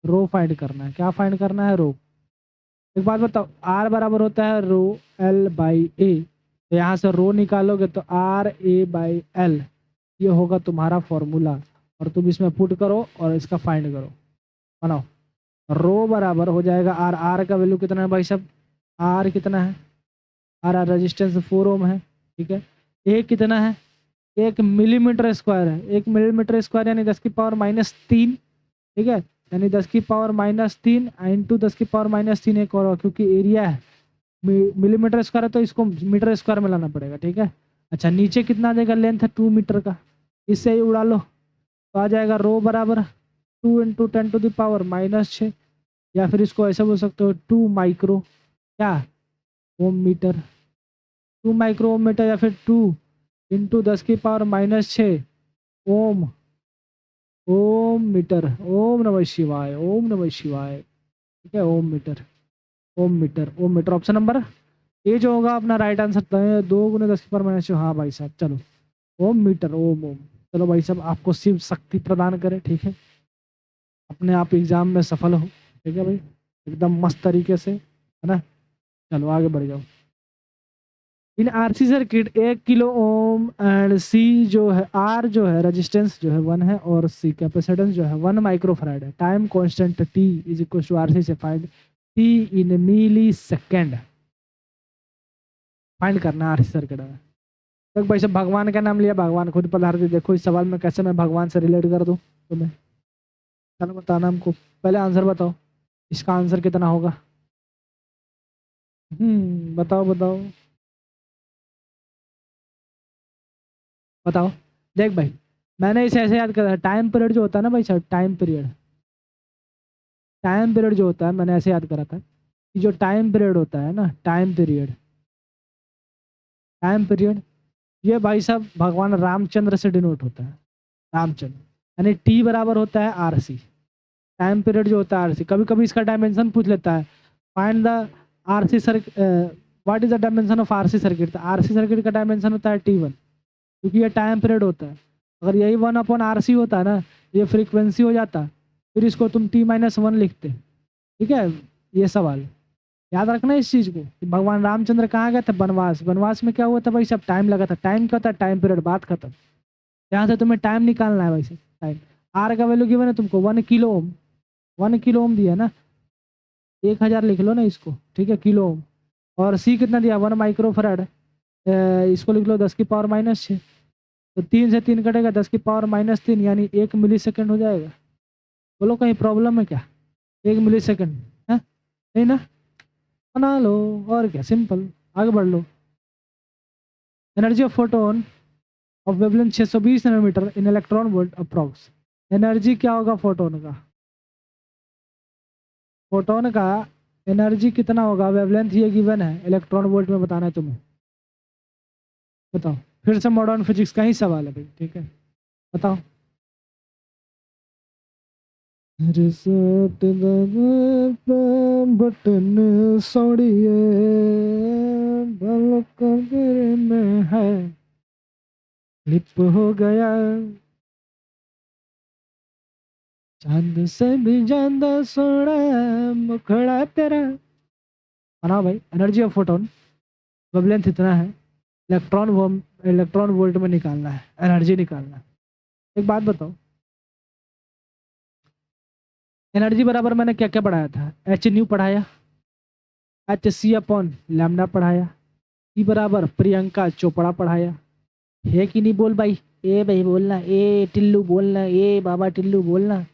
रो फाइंड करना है। क्या फाइंड करना है? रो। एक बात बताओ, आर बराबर होता है रो एल बाई ए। तो यहाँ से रो निकालोगे तो आर ए बाई एल, ये होगा तुम्हारा फॉर्मूला। और तुम इसमें पुट करो और इसका फाइंड करो, बनाओ। रो बराबर हो जाएगा आर। आर का वैल्यू कितना है भाई साहब? आर कितना है? आर रेजिस्टेंस 4 ओम है, ठीक है। ए कितना है? 1 मिलीमीटर स्क्वायर है। 1 मिलीमीटर स्क्वायर यानी 10⁻³ ठीक है। यानी 10⁻³ इंटू 10⁻³ एक और, क्योंकि एरिया है मिलीमीटर स्क्वायर है तो इसको मीटर स्क्वायर में लाना पड़ेगा, ठीक है। अच्छा, नीचे कितना आ जाएगा? लेंथ है 2 मीटर का, इससे ही उड़ा लो तो आ जाएगा रो बराबर 2 इंटू 10⁻⁻6, या फिर इसको ऐसे बोल सकते हो 2 माइक्रो क्या ओम मीटर, 2 माइक्रो ओम मीटर, या फिर 2 इंटू 10⁻⁻6 ओम ओम मीटर। ओम नमः शिवाय, ओम नमः शिवाय, ठीक है। Ohm meter, ohm meter, ohm meter. Option number A जो होगा अपना राइट आंसर। 2 गुने 10⁻⁻6। हाँ भाई साहब, चलो ओम मीटर, ओम ओम। चलो भाई साहब, आपको शिव शक्ति प्रदान करे, ठीक है। अपने आप एग्जाम में सफल हो, ठीक है भाई, एकदम मस्त तरीके से, है ना। चलो आगे बढ़ जाओ। In RC circuit 1 kilo ohm and C जो है, आर जो है रेजिस्टेंस जो है 1 है, और सी कैपेसिटेंस जो है 1 माइक्रोफैराड है। Time constant T is equal to RC से find T in millisecond. Find करना आरसी सर्किट में। तो भाई साहब भगवान का नाम लिया, भगवान खुद पधार दे। देखो इस सवाल में कैसे मैं भगवान से रिलेट कर दूं तुम्हें, चलो बताना हमको। पहले आंसर बताओ, इसका आंसर कितना होगा? बताओ बताओ बताओ। देख भाई, मैंने इसे ऐसे याद करा, टाइम पीरियड जो होता है ना भाई साहब, टाइम पीरियड, टाइम पीरियड जो होता है, मैंने ऐसे याद करा था कि जो टाइम पीरियड होता है ना, टाइम पीरियड, टाइम पीरियड, ये भाई साहब भगवान रामचंद्र से डिनोट होता है। रामचंद्र यानी टी बराबर होता है आर सी। टाइम पीरियड जो होता है आर सी। कभी कभी इसका डायमेंशन पूछ लेता है, find the R C circuit, what is the dimension of R C circuit. R C circuit का डायमेंशन होता है T1, क्योंकि ये टाइम पीरियड होता है। अगर यही 1/RC होता है ना, ये फ्रीक्वेंसी हो जाता, फिर इसको तुम T-1 लिखते, ठीक है। ये सवाल याद रखना इस चीज़ को कि भगवान रामचंद्र कहाँ गए थे? बनवास। बनवास में क्या हुआ था भाई साहब? टाइम लगा था। टाइम क्या होता है? टाइम पीरियड, बात खत्म। यहाँ से तुम्हें टाइम निकालना है भाई साहब। टाइम, आर का वैल्यू गिवन है तुमको 1 किलो ओम। 1 किलो ओम दिया ना, 1000 लिख लो ना इसको, ठीक है, किलो ओम। और सी कितना दिया? 1 माइक्रोफैराड, इसको लिख लो 10⁻⁻6। तो 3 से 3 कटेगा, 10⁻⁻3 यानी 1 मिली सेकेंड हो जाएगा। बोलो कहीं प्रॉब्लम है क्या? 1 मिली सेकेंड है, नहीं ना? बना लो, और क्या, सिंपल, आगे बढ़ लो। Energy of photon of wavelength 620 nanometre in electron volt approx. Energy क्या होगा फोटोन का? फोटोन का एनर्जी कितना होगा? वेवलेंथ ये गिवन है, इलेक्ट्रॉन वोल्ट में बताना है तुम्हें। बताओ, फिर से मॉडर्न फिजिक्स का ही सवाल है भाई, ठीक है, बताओ। रिसेट बटन सोड़िए में है, लिप हो गया चांद से भी ज्यादा सोना मुखड़ा तेरा। बनाओ भाई, एनर्जी ऑफ फोटोन, वेवलेंथ इतना है, इलेक्ट्रॉन वोल्ट में निकालना है, एनर्जी निकालना है। एक बात बताओ, एनर्जी बराबर मैंने क्या क्या पढ़ाया था? एच न्यू पढ़ाया, एच सी अपॉन लैम्डा पढ़ाया, ई बराबर प्रियंका चोपड़ा पढ़ाया, है कि नहीं? बोल भाई, ए भाई बोलना, ए टिल्लू बोलना, ए बाबा टिल्लू बोलना।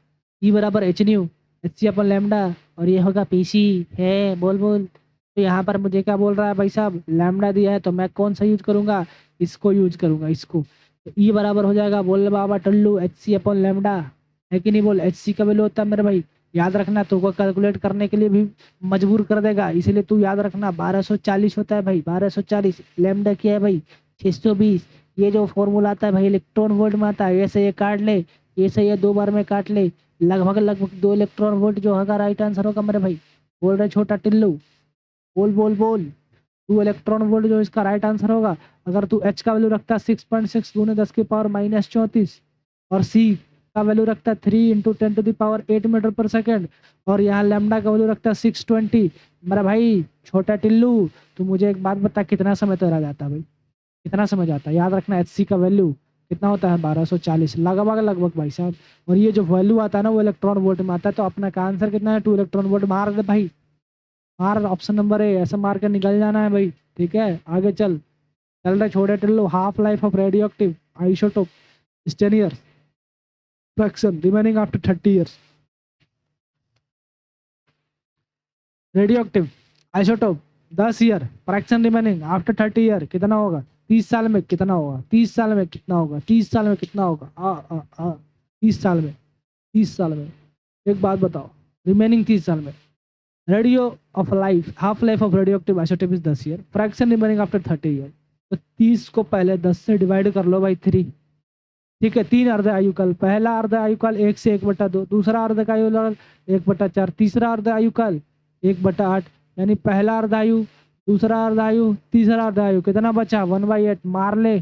ई बराबर h nu, h c upon lambda, और ये होगा पीसी है, बोल बोल। तो यहाँ पर मुझे क्या बोल रहा है भाई साहब? लैम्डा दिया है तो मैं कौन सा यूज करूंगा? इसको यूज करूंगा, इसको। तो ई बराबर हो जाएगा, बोल बाबा टल्लू, एच सी अपॉन लैम्डा, है कि नहीं? बोल, एच सी का वैल्यू होता है मेरे भाई, याद रखना, तो को कैलकुलेट करने के लिए भी मजबूर कर देगा, इसलिए तू याद रखना 1240 होता है भाई, 1240। लैम्डा क्या है भाई? 620। ये जो फॉर्मूला आता है भाई इलेक्ट्रॉन वोल्ट में आता है, ऐसे ये काट ले, ये से ये 2 बार में काट ले, लगभग लगभग 2 इलेक्ट्रॉन वोल्ट जो होगा राइट आंसर होगा मेरे भाई। बोल रहे छोटा टिल्लू, बोल बोल बोल। 2 इलेक्ट्रॉन वोल्ट जो इसका राइट आंसर होगा। अगर तू एच का वैल्यू रखता है 6.6 गुने 10 की पावर -34 और सी का वैल्यू रखता है 3 × 10 टू द पावर 8 मीटर पर सेकेंड और यहाँ लैम्डा का वैल्यू रखता है 620। मेरा भाई छोटा टिल्लू, तू मुझे एक बात बता, कितना समय तेरा जाता है भाई? कितना समय जाता है? याद रखना एच सी का वैल्यू कितना होता है 1240 लगभग लगभग भाई साहब। और ये जो वैल्यू आता है ना वो इलेक्ट्रॉन वोल्ट में आता है। तो अपना का आंसर कितना है? 2 इलेक्ट्रॉन वोल्ट। मार दे भाई, मार ऑप्शन नंबर ए, ऐसा मार कर निकल जाना है भाई। ठीक है आगे चल। चल रहे छोड़े टिल्लो। Half life of radio active isotope 10 years, fraction remaining after 30 years. Radio active isotope 10 year, fraction remaining after 30 year कितना होगा? 30 साल में कितना होगा? 30 साल में कितना होगा? 30 साल में कितना होगा? 30 साल में, 30 साल में। एक बात बताओ, रिमेनिंग 30 साल में radio of life, half life of radio active isotope is 10 year, fraction remaining after 30 year. तो 30 को पहले 10 से डिवाइड कर लो भाई 3। ठीक है, 3 अर्ध आयुकाल। पहला अर्ध आयुकाल 1 से 1/2, दूसरा अर्ध आयुकाल 1/4, तीसरा अर्ध आयुकाल 1/8। यानी पहला अर्धायु, दूसरा अर्धायु, तीसरा अर्धायु। कितना बचा? 1/8। मार ले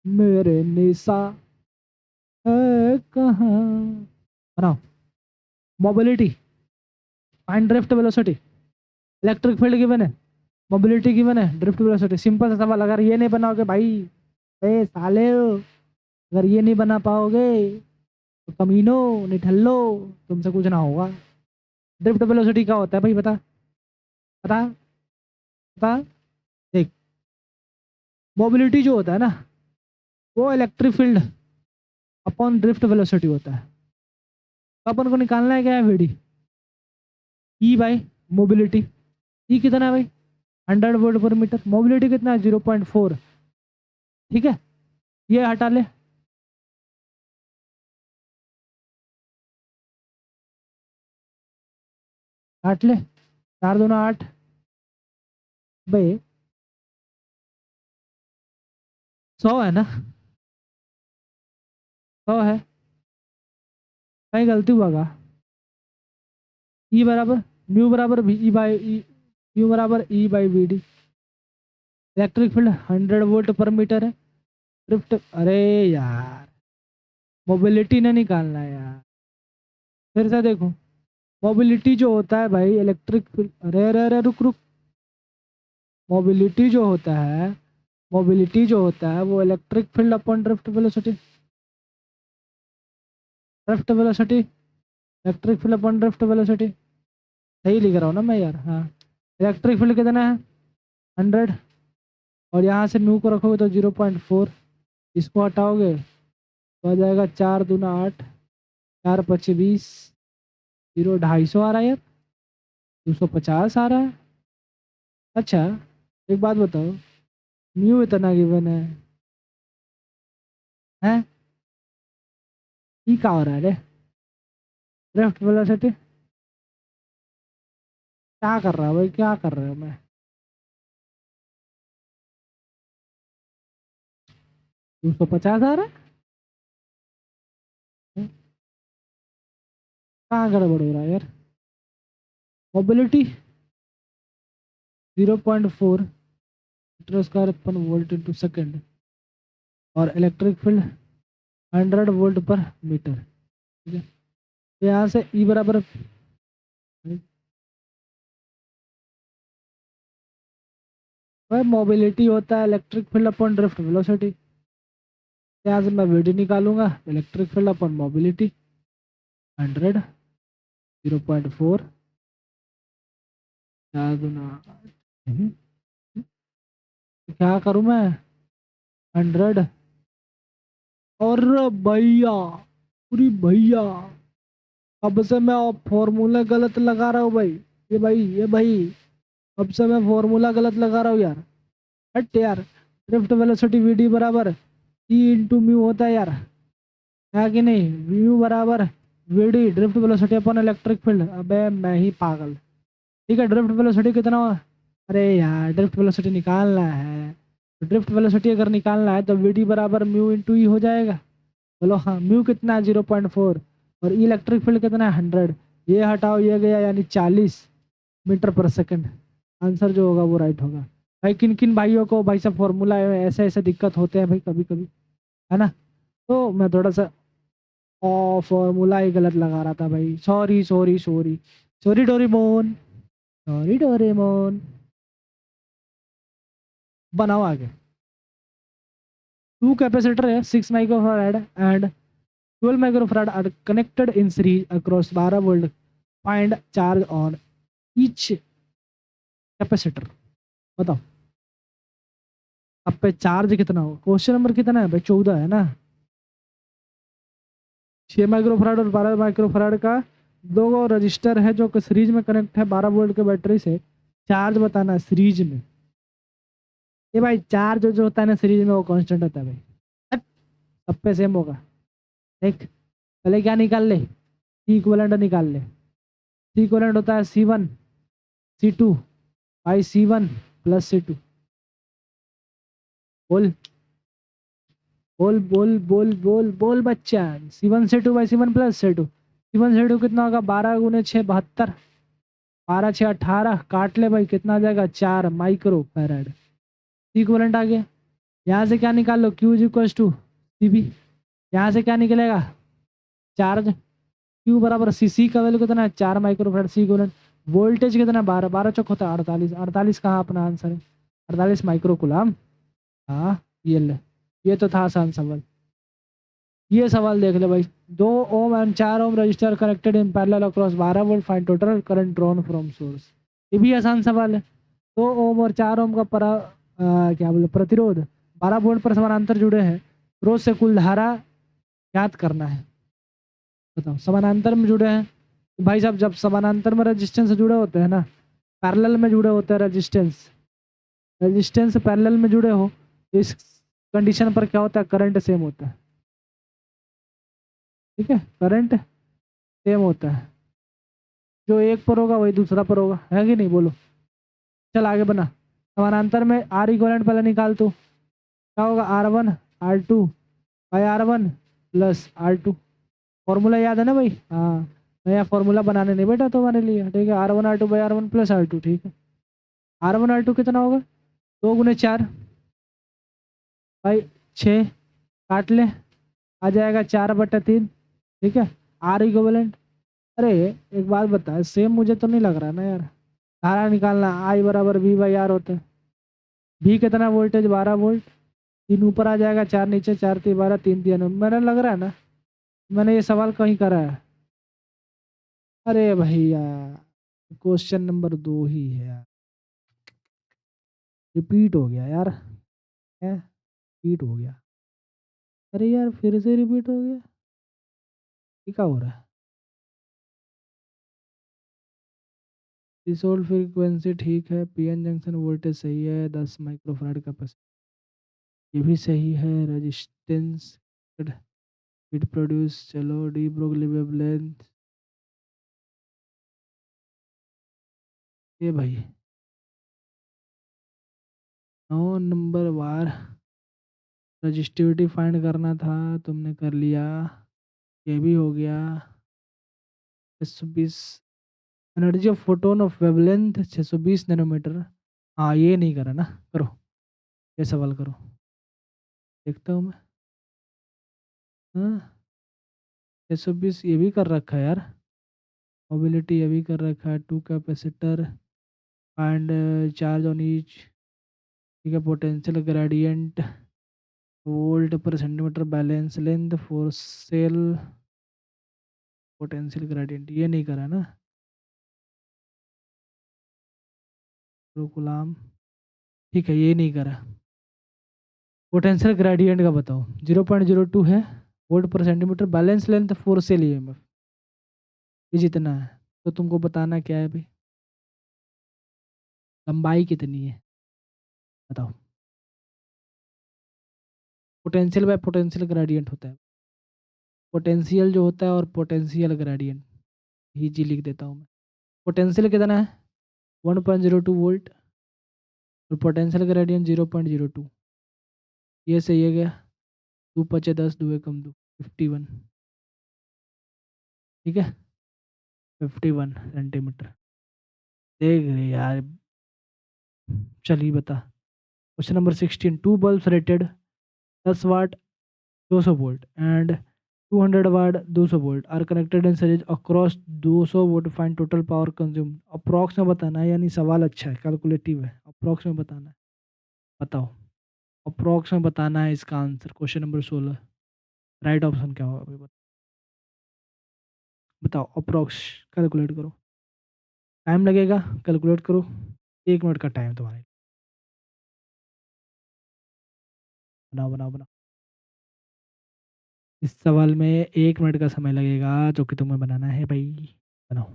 मेरे निशा है कहाँ। बनाओ। Mobility, find drift velocity. Electric field given है, मोबिलिटी गिवन है, ड्रिफ्ट वेलोसिटी। सिंपल सा सवाल। अगर ये नहीं बनाओगे भाई ए साले, अगर ये नहीं बना पाओगे तो कमीनो निठल्लो, तुमसे कुछ ना होगा। ड्रिफ्ट वेलोसिटी क्या होता है भाई? बता बता बता। देख, मोबिलिटी जो होता है ना वो electric field upon drift velocity होता है। तो अपन को निकालना है क्या है वीडी ई भाई। मोबिलिटी ई कितना है भाई? 100 वोल्ट पर मीटर। मोबिलिटी कितना है? 0.4। ठीक है, ये हटा ले। काट ले, 4 दूना 8 भाई 100 है ना? 100 है, कहीं गलती हुआ का? ई बराबर म्यू बराबर ई बाई ई, म्यू बराबर E by V D. Electric field 100 volt per metre है। ड्रिफ्ट, अरे यार मोबिलिटी ने निकालना है यार। फिर से देखो, मोबिलिटी जो होता है भाई इलेक्ट्रिक फील्ड, अरे अरे अरे रुक रुक। मोबिलिटी जो होता है, मोबिलिटी जो होता है वो electric field upon drift velocity. Drift velocity, electric field upon drift velocity. सही लिख रहा हूँ ना मैं यार? हाँ, इलेक्ट्रिक फील्ड कितना है? 100 और यहाँ से म्यू को रखोगे तो 0.4। इसको हटाओगे तो आ जाएगा 4 दूना 8, 4 5 20, 250 आ रहा है यार, 250 आ रहा है। अच्छा एक बात बताओ, म्यू इतना गिवन है ये क्या हो रहा है रे? ड्रिफ्ट वेलोसिटी क्या कर रहा है भाई? क्या कर रहा है मैं? 250 आ रहा है? कहाँ गड़बड़ हो रहा है यार? मोबिलिटी 0.4 मीटर स्क्वायर पर वोल्ट इंटू सेकेंड और electric field 100 volt per metre. ठीक है, तो यहाँ से ई बराबर भाई मोबिलिटी होता है electric field upon drift velocity. यहाँ से मैं वीडी निकालूंगा, इलेक्ट्रिक फील्ड अपॉन मोबिलिटी 100 0.4 4 दूना क्या करूँ मैं? 100 और भैया पूरी भैया अब से मैं फॉर्मूला गलत लगा रहा हूँ भाई। ये भाई अब से मैं फॉर्मूला गलत लगा रहा हूँ यार। हट यार, ड्रिफ्ट वेलोसिटी वी डी बराबर ई इंटू म्यू होता है यार, है कि नहीं? म्यू बराबर V D drift velocity upon electric field. अबे मैं ही पागल। ठीक है, ड्रिफ्ट वेलोसिटी कितना हुआ? अरे यार ड्रिफ्ट वेलोसिटी निकालना है, तो ड्रिफ्ट वेलोसिटी अगर निकालना है तो वी डी बराबर म्यू इंटू ई हो जाएगा। बोलो हाँ, म्यू कितना है? 0.4 और इलेक्ट्रिक फील्ड कितना है 100। ये हटाओ ये गया यानी 40 मीटर पर सेकंड। आंसर जो होगा वो राइट होगा। भाई किन किन भाइयों को भाई सब फॉर्मूला ऐसे ऐसे दिक्कत होते हैं भाई कभी कभी, है ना। तो मैं थोड़ा सा फॉर्मूला ही गलत लगा रहा था भाई, sorry sorry sorry. Sorry Doraemon, sorry Doraemon. बनाओ आगे। टू कैपेसिटर है 6 microfarad and 12 microfarad are connected in series across 12 volt. Find charge on each capacitor. बताओ अब पे चार्ज कितना हो। क्वेश्चन नंबर कितना है भाई 14 है ना। 6 माइक्रोफैराड और 12 माइक्रोफैराड का दो रजिस्टर है जो कि सीरीज में कनेक्ट है 12 वोल्ट के बैटरी से। चार्ज बताना है सीरीज में। ये भाई चार्ज जो होता है ना सीरीज में वो कांस्टेंट होता है भाई। हट, सब पे सेम होगा। देख पहले क्या निकाल ले, सी इक्वलेंट निकाल ले। सी इक्वलेंट होता है C1 C2 by C1 plus C2। बोल बोल बोल बोल बोल बोल बच्चा। C1 C2 by C1 plus C2। C1 C2 कितना होगा 12 × 6 = 72। 12 × 6 = 18। काट ले भाई कितना आ जाएगा 4 माइक्रो फैराड। इक्वलेंट आ गया। यहाँ से क्या निकाल लो Q is to C V. यहाँ से क्या निकलेगा चार्ज। Q बराबर सी का वैल्यू कितना है 4 माइक्रोफैराड। सी इक्वलेंट वोल्टेज कितना 12 12 चौक होता है 48। 48 कहाँ अपना आंसर है 48 माइक्रो कूलम। हाँ ये ले, ये तो था आसान सवाल। ये सवाल देख ले भाई। 2 ohm and 4 ohm resistor connected in parallel across 12 volt. Find total current drawn from source. ये भी आसान सवाल है। 2 ओम और 4 ओम का क्या बोले प्रतिरोध 12 वोल्ट पर समानांतर जुड़े हैं। रोज से कुल धारा ज्ञात करना है। बताओ समानांतर में जुड़े हैं भाई साहब। जब समानांतर में रेजिस्टेंस जुड़े होते हैं ना, पैरेलल में जुड़े होते हैं रेजिस्टेंस, रेजिस्टेंस पैरेलल में जुड़े हो तो इस कंडीशन पर क्या होता है करंट सेम होता है। ठीक है करंट सेम होता है। जो एक पर होगा वही दूसरा पर होगा, है कि नहीं बोलो। चल आगे बना। समानांतर में आर इक्वलेंट पहले निकाल तू। क्या होगा R1 R2 plus R2। Formula याद है ना भाई। हाँ नया फॉर्मूला बनाने नहीं बेटा तुम्हारे लिए। ठीक है R1 R2 प्लस R2। ठीक है R1 R2 कितना होगा 2 × 4 भाई 6। काट ले आ जाएगा 4/3। ठीक है आर इक्विवेलेंट। अरे एक बात बता सेम मुझे तो नहीं लग रहा ना यार। धारा निकालना I बराबर V/R होता है। V कितना वोल्टेज 12 वोल्ट। 3 ऊपर आ जाएगा 4 नीचे 4 3 12 3 3 मेरा लग रहा है ना मैंने ये सवाल कहीं करा है। अरे भैया क्वेश्चन नंबर 2 ही है यार। रिपीट हो गया यार। है रिपीट हो गया। अरे यार फिर से रिपीट हो गया। ये क्या हो रहा है। थ्रेशोल्ड फ्रीक्वेंसी ठीक है। पीएन जंक्शन वोल्टेज सही है 10 माइक्रोफैराड का पस। ये भी सही है। रेजिस्टेंस हीट प्रोड्यूस चलो डी ब्रोगली वेवलेंथ। ये भाई 9 नंबर बार रजिस्टिविटी फाइंड करना था तुमने कर लिया। ये भी हो गया। 620 energy of photon of wavelength 620 nanometre. हाँ ये नहीं करा ना, करो ये सवाल करो देखता हूँ मैं। हाँ 620 ये भी कर रखा है यार। मोबिलिटी ये भी कर रखा है। 2 capacitor and charge on each. ठीक है पोटेंशियल ग्रेडियंट वोल्ट पर centimetre balance length for sale. Potential gradient ये नहीं करा ना। गुलाम ठीक है ये नहीं करा। पोटेंशियल ग्रेडियंट का बताओ 0.02 है वोल्ट पर centimetre balance length for cell EMF. ये जितना है तो तुमको बताना क्या है भाई लंबाई कितनी है बताओ। पोटेंशियल बाय पोटेंशियल ग्रेडियंट होता है। पोटेंशियल जो होता है और पोटेंशियल ग्रेडियंट ही जी लिख देता हूँ मैं। पोटेंशियल कितना है 1.02 वोल्ट और पोटेंशियल ग्रेडियंट 0.02। ये सही है गया। 2 × 5 = 10 2 × 1 = 2 51। ठीक है? 51 सेंटीमीटर। देख रहे यार, चलिए बता। Question number 16, 2 bulbs rated 10 watt 200 volt and 200 watt 200 volt are connected in series across 200 volt, find total power consume. Approx में बताना है, यानी सवाल अच्छा है, कैलकुलेटिव है, अप्रॉक्स में बताना है। बताओ, अप्रॉक्स में बताना है इसका answer. Question number 16, right option क्या होगा अभी बताओ। अप्रॉक्स कैलकुलेट करो, टाइम लगेगा, कैलकुलेट करो, 1 मिनट का टाइम तुम्हारे। बनाओ बनाओ बनाओ। इस सवाल में 1 मिनट का समय लगेगा जो कि तुम्हें बनाना है भाई। बनाओ।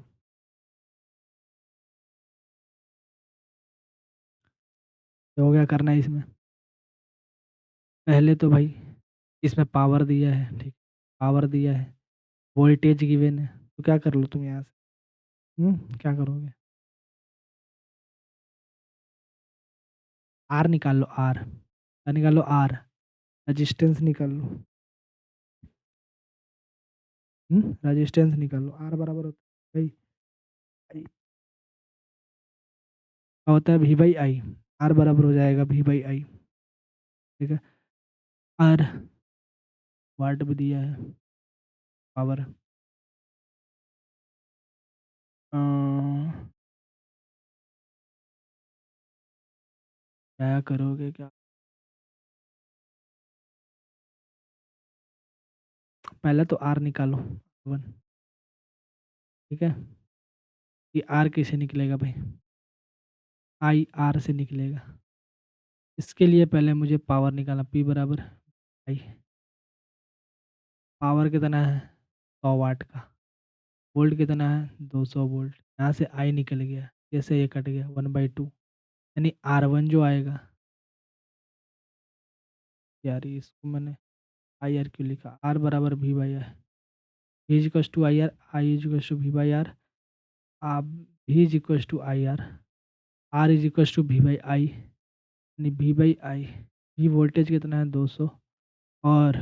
तो हो गया करना है इसमें। पहले तो भाई इसमें पावर दिया है, ठीक, पावर दिया है, वोल्टेज गिवन है, तो क्या कर लो तुम यहाँ से। क्या करोगे? आर निकाल लो, आर क्या निकाल लो? आर, रजिस्टेंस निकाल लो। रजिस्टेंस निकाल लो, आर बराबर होता है भाई आई, क्या होता है वी बाई आई। आर बराबर हो जाएगा वी बाई आई। ठीक है, आर वाट भी दिया है, पावर क्या करोगे क्या? पहले तो आर निकालो, वन। ठीक है, ये आर कैसे निकलेगा भाई? आई आर से निकलेगा। इसके लिए पहले मुझे पावर निकालना, पी बराबर आई। पावर कितना है? 100 वाट का। वोल्ट कितना है? 200 वोल्ट। यहाँ से आई निकल गया, जैसे ये कट गया 1/2, यानी R1 जो आएगा। यार इसको मैंने आई आर क्यों लिखा? आर बराबर V by R, V is equals to I R, I is equals to V by R, आप V is equals to I R is equals to V by I, यानी V by आई। ये voltage कितना है? 200, और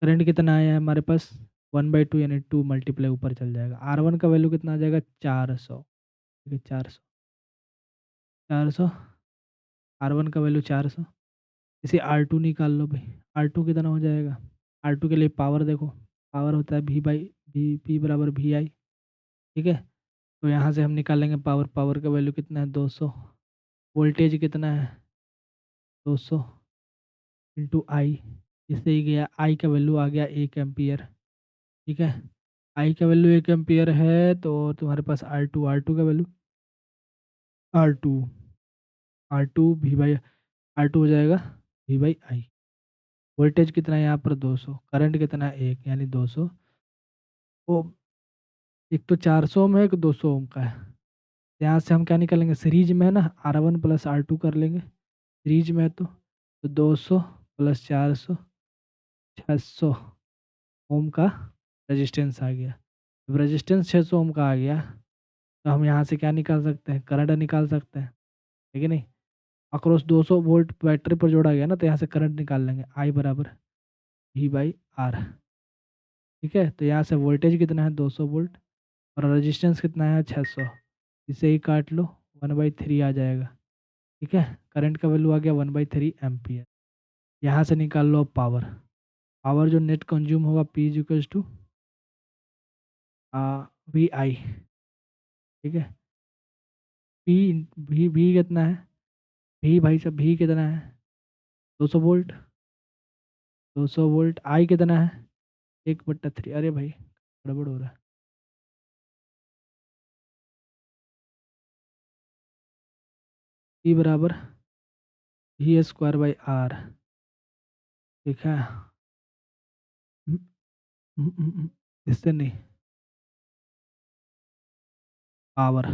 current कितना आया है हमारे पास? 1/2, यानी 2 मल्टीप्लाई ऊपर चल जाएगा। R1 का वैल्यू कितना आ जाएगा? 400। ठीक है, 400, 400, R1 का वैल्यू 400। इसे R2 निकाल लो भाई, R2 कितना हो जाएगा? R2 के लिए पावर देखो, पावर होता है वी बाई वी, पी बराबर वी आई। ठीक है, तो यहाँ से हम निकालेंगे पावर, पावर का वैल्यू कितना है? 200। वोल्टेज कितना है? 200 इंटू आई, इससे ही गया, आई का वैल्यू आ गया 1 एम्पियर। ठीक है, आई का वैल्यू 1 एम्पियर है, तो तुम्हारे पास R2 का value, R two R two V by R2 हो जाएगा वी बाई आई। वोल्टेज कितना है यहाँ पर? 200। करंट कितना है? 1, यानी 200 ओम। एक तो 400 ओम है, एक 200 ओम का है। यहाँ से हम क्या निकालेंगे? सीरीज में है ना, R1 प्लस R2 कर लेंगे, सीरीज में है तो 200 प्लस 400, 600 ओम का रेजिस्टेंस आ गया। जब रेजिस्टेंस 600 ओम का आ गया, तो हम यहाँ से क्या निकाल सकते हैं? करंट निकाल सकते हैं, ठीक है नहीं? अक्रॉस 200 वोल्ट बैटरी पर जोड़ा गया ना, तो यहाँ से करंट निकाल लेंगे, आई बराबर वी बाई आर। ठीक है, तो यहाँ से वोल्टेज कितना है? 200 वोल्ट, और रेजिस्टेंस कितना है? 600। इसे ही काट लो, 1/3 आ जाएगा। ठीक है, करंट का वैल्यू आ गया 1/3 एम्पियर। यहाँ से निकाल लो पावर, पावर जो नेट कंज्यूम होगा, P is equals to V I. ठीक है, पी वी कितना है? वी भाई साहब, वी कितना है? 200 वोल्ट, 200 वोल्ट। आई कितना है? 1/3। अरे भाई गड़बड़ हो रहा है। पी बराबर वी स्क्वायर बाई आर। ठीक है, हम्म, इससे नहीं, पावर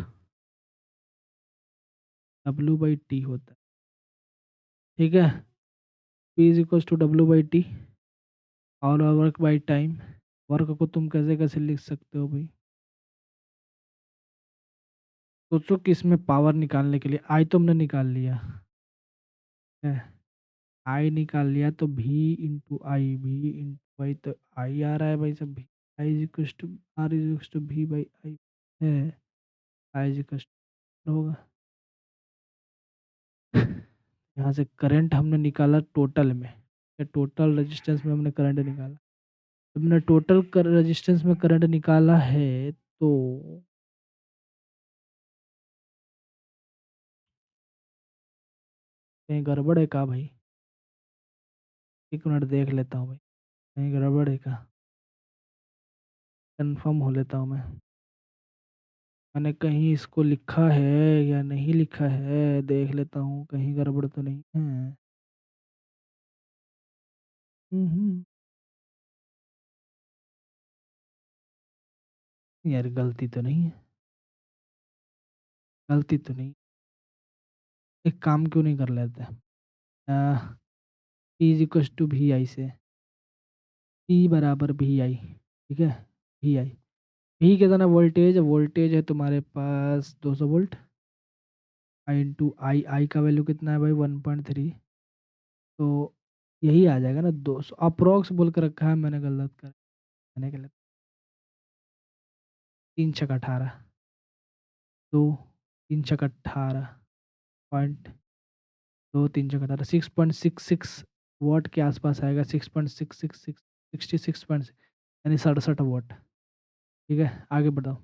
W/T होता है। ठीक है, P is equals to W/T, और वर्क बाई टाइम। वर्क को तुम कैसे कैसे लिख सकते हो भाई? सोचो कि इसमें पावर निकालने के लिए आई तुमने निकाल लिया है, आई निकाल लिया, तो V into I, V into I, तो आई आ रहा है भाई सब भी। I is equal to R is equal to V by I है। आई इज इक्वल टू होगा। यहाँ से करंट हमने निकाला टोटल में, टोटल रेजिस्टेंस में हमने करंट निकाला। जब हमने टोटल रेजिस्टेंस में करंट निकाला है तो कहीं गड़बड़ है का भाई? एक मिनट देख लेता हूँ भाई, कहीं गड़बड़ है का, कंफर्म हो लेता हूँ मैंने कहीं इसको लिखा है या नहीं लिखा है, देख लेता हूँ कहीं गड़बड़ तो नहीं है। हम्म, यार गलती तो नहीं है, गलती तो नहीं। एक काम क्यों नहीं कर लेते, P is equal to V I से, P बराबर वी आई, ठीक है, वी आई। वी कितना वोल्टेज, वोल्टेज है तुम्हारे पास 200 वोल्ट, आई इंटू आई, आई का वैल्यू कितना है भाई 1.3, तो यही आ जाएगा ना 200, अप्रोक्स बोल कर रखा है मैंने, गलत कर मैंने गलत। 3 छक 18, दो, 3 छक 18 दो, 3 छक 18, 6.66 वॉट के आसपास आएगा, 6.666 यानी 67 वॉट। ठीक है, आगे बढ़ाओ।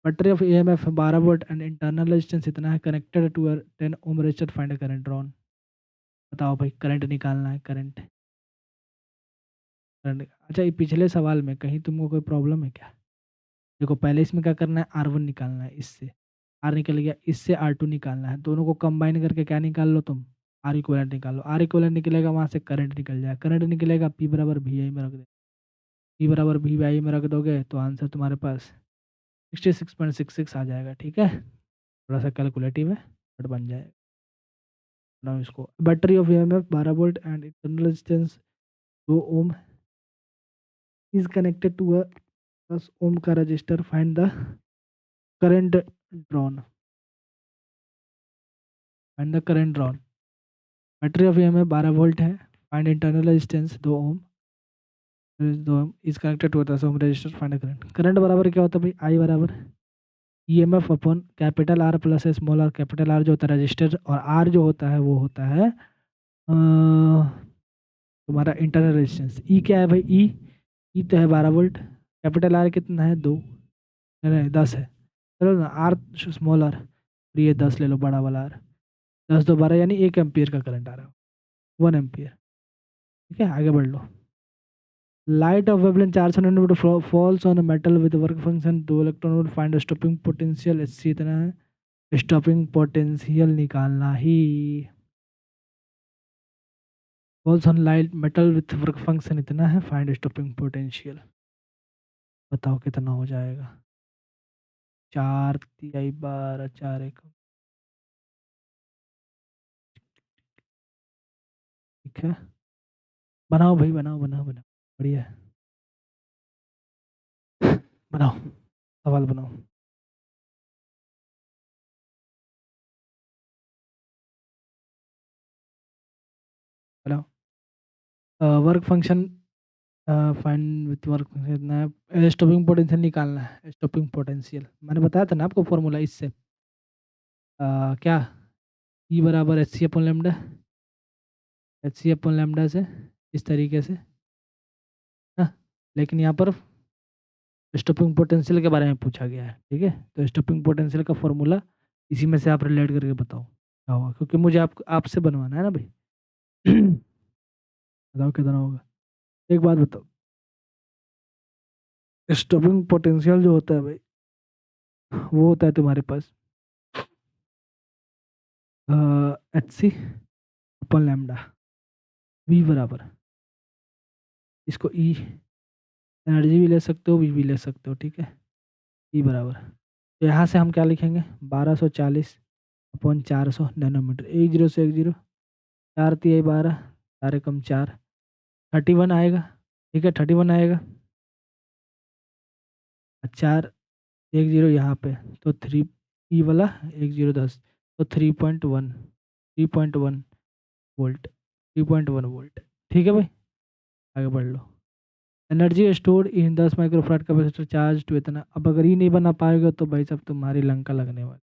Battery of EMF 12 volt and internal resistance इतना है, connected to 10 ohm resistor, find current drawn. बताओ भाई, करंट निकालना है, करंट करंट। अच्छा, ये पिछले सवाल में कहीं तुमको कोई प्रॉब्लम है क्या? देखो पहले इसमें क्या करना है, R1 निकालना है, इससे R निकल गया, इससे R2 निकालना है, दोनों को कंबाइन करके क्या निकाल लो तुम, R इक्वलेंट निकालो। R इक्वलेंट निकलेगा, वहां से करंट निकल जाएगा, करंट निकलेगा, P बराबर वी आई में रख दे, P बराबर वी आई में रख दोगे तो आंसर तुम्हारे पास 66.66 आ जाएगा। ठीक है, थोड़ा सा कैलकुलेटिव है बट बन जाएगा। बनाओ इसको, battery of EMF 12 volt and internal resistance 2 ohm is connected to a 10 ohm का resistor, find the current drawn, find the current drawn. Battery of EMF 12 volt है, find internal resistance 2 ohm, 2 ohm is connected to 10 ohm resistor, find current. Current बराबर क्या होता है भाई, I बराबर EMF upon capital R plus small R. Capital R जो होता है रजिस्टर, और आर जो होता है वो होता है तुम्हारा इंटरनल रेजिस्टेंस। ई क्या है भाई, ई तो है 12 वोल्ट, कैपिटल आर कितना है 2, नहीं 10 है, चलो ना आर स्मॉल आर, ये 10 ले लो बड़ा वाला आर, 10 2 12 यानी 1 एम्पियर का करंट आ रहा है, 1 एम्पियर। ठीक है, आगे बढ़ लो। Light of wavelength 400 nanometre falls on metal with work function 2 electron volt, find stopping potential, H C इतना है, स्टॉपिंग पोटेंशियल निकालना ही। Falls on light metal with work function इतना है, फाइंड स्टॉपिंग पोटेंशियल। बताओ कितना हो जाएगा, 4 तिहाई 12 4 एक। ठीक है, बनाओ भाई, बनाओ बनाओ बनाओ, बढ़िया है, बनाओ, सवाल बनाओ। बनाओ, work function, find with work function इतना है, स्टॉपिंग पोटेंशियल निकालना है, स्टॉपिंग पोटेंशियल मैंने बताया था ना आपको फॉर्मूला इससे, क्या, ई बराबर एच सी अपन लेमडा, एच सी अपन लेमडा से, इस तरीके से ना। लेकिन यहाँ पर स्टॉपिंग पोटेंशियल के बारे में पूछा गया है, ठीक है, तो स्टॉपिंग पोटेंशियल का फॉर्मूला इसी में से आप रिलेट करके बताओ क्या होगा, क्योंकि मुझे आपसे बनवाना है ना भाई। बताओ कितना होगा, एक बात बताओ, स्टॉपिंग पोटेंशियल जो होता है भाई, वो होता है तुम्हारे पास H C upon lambda, V बराबर, इसको ई एनर्जी भी ले सकते हो, वी भी ले सकते हो, ठीक है, ई बराबर, तो यहाँ से हम क्या लिखेंगे, 1240/400 नैनोमीटर, 1 0 से 1 0, 4 तिहाई 12, 4 एकम 4, 31 आएगा, ठीक है, 31 आएगा, 4 1 0 यहाँ पे, तो 3 ई वाला 1 0 10, तो 3.1 वोल्ट, 3.1 वोल्ट। ठीक है भाई, आगे बढ़ लो। Energy store in 10 microfarad capacitor charge to इतना। अब अगर ये नहीं बना पाएगा तो भाई साहब तुम्हारी लंका लगने वाली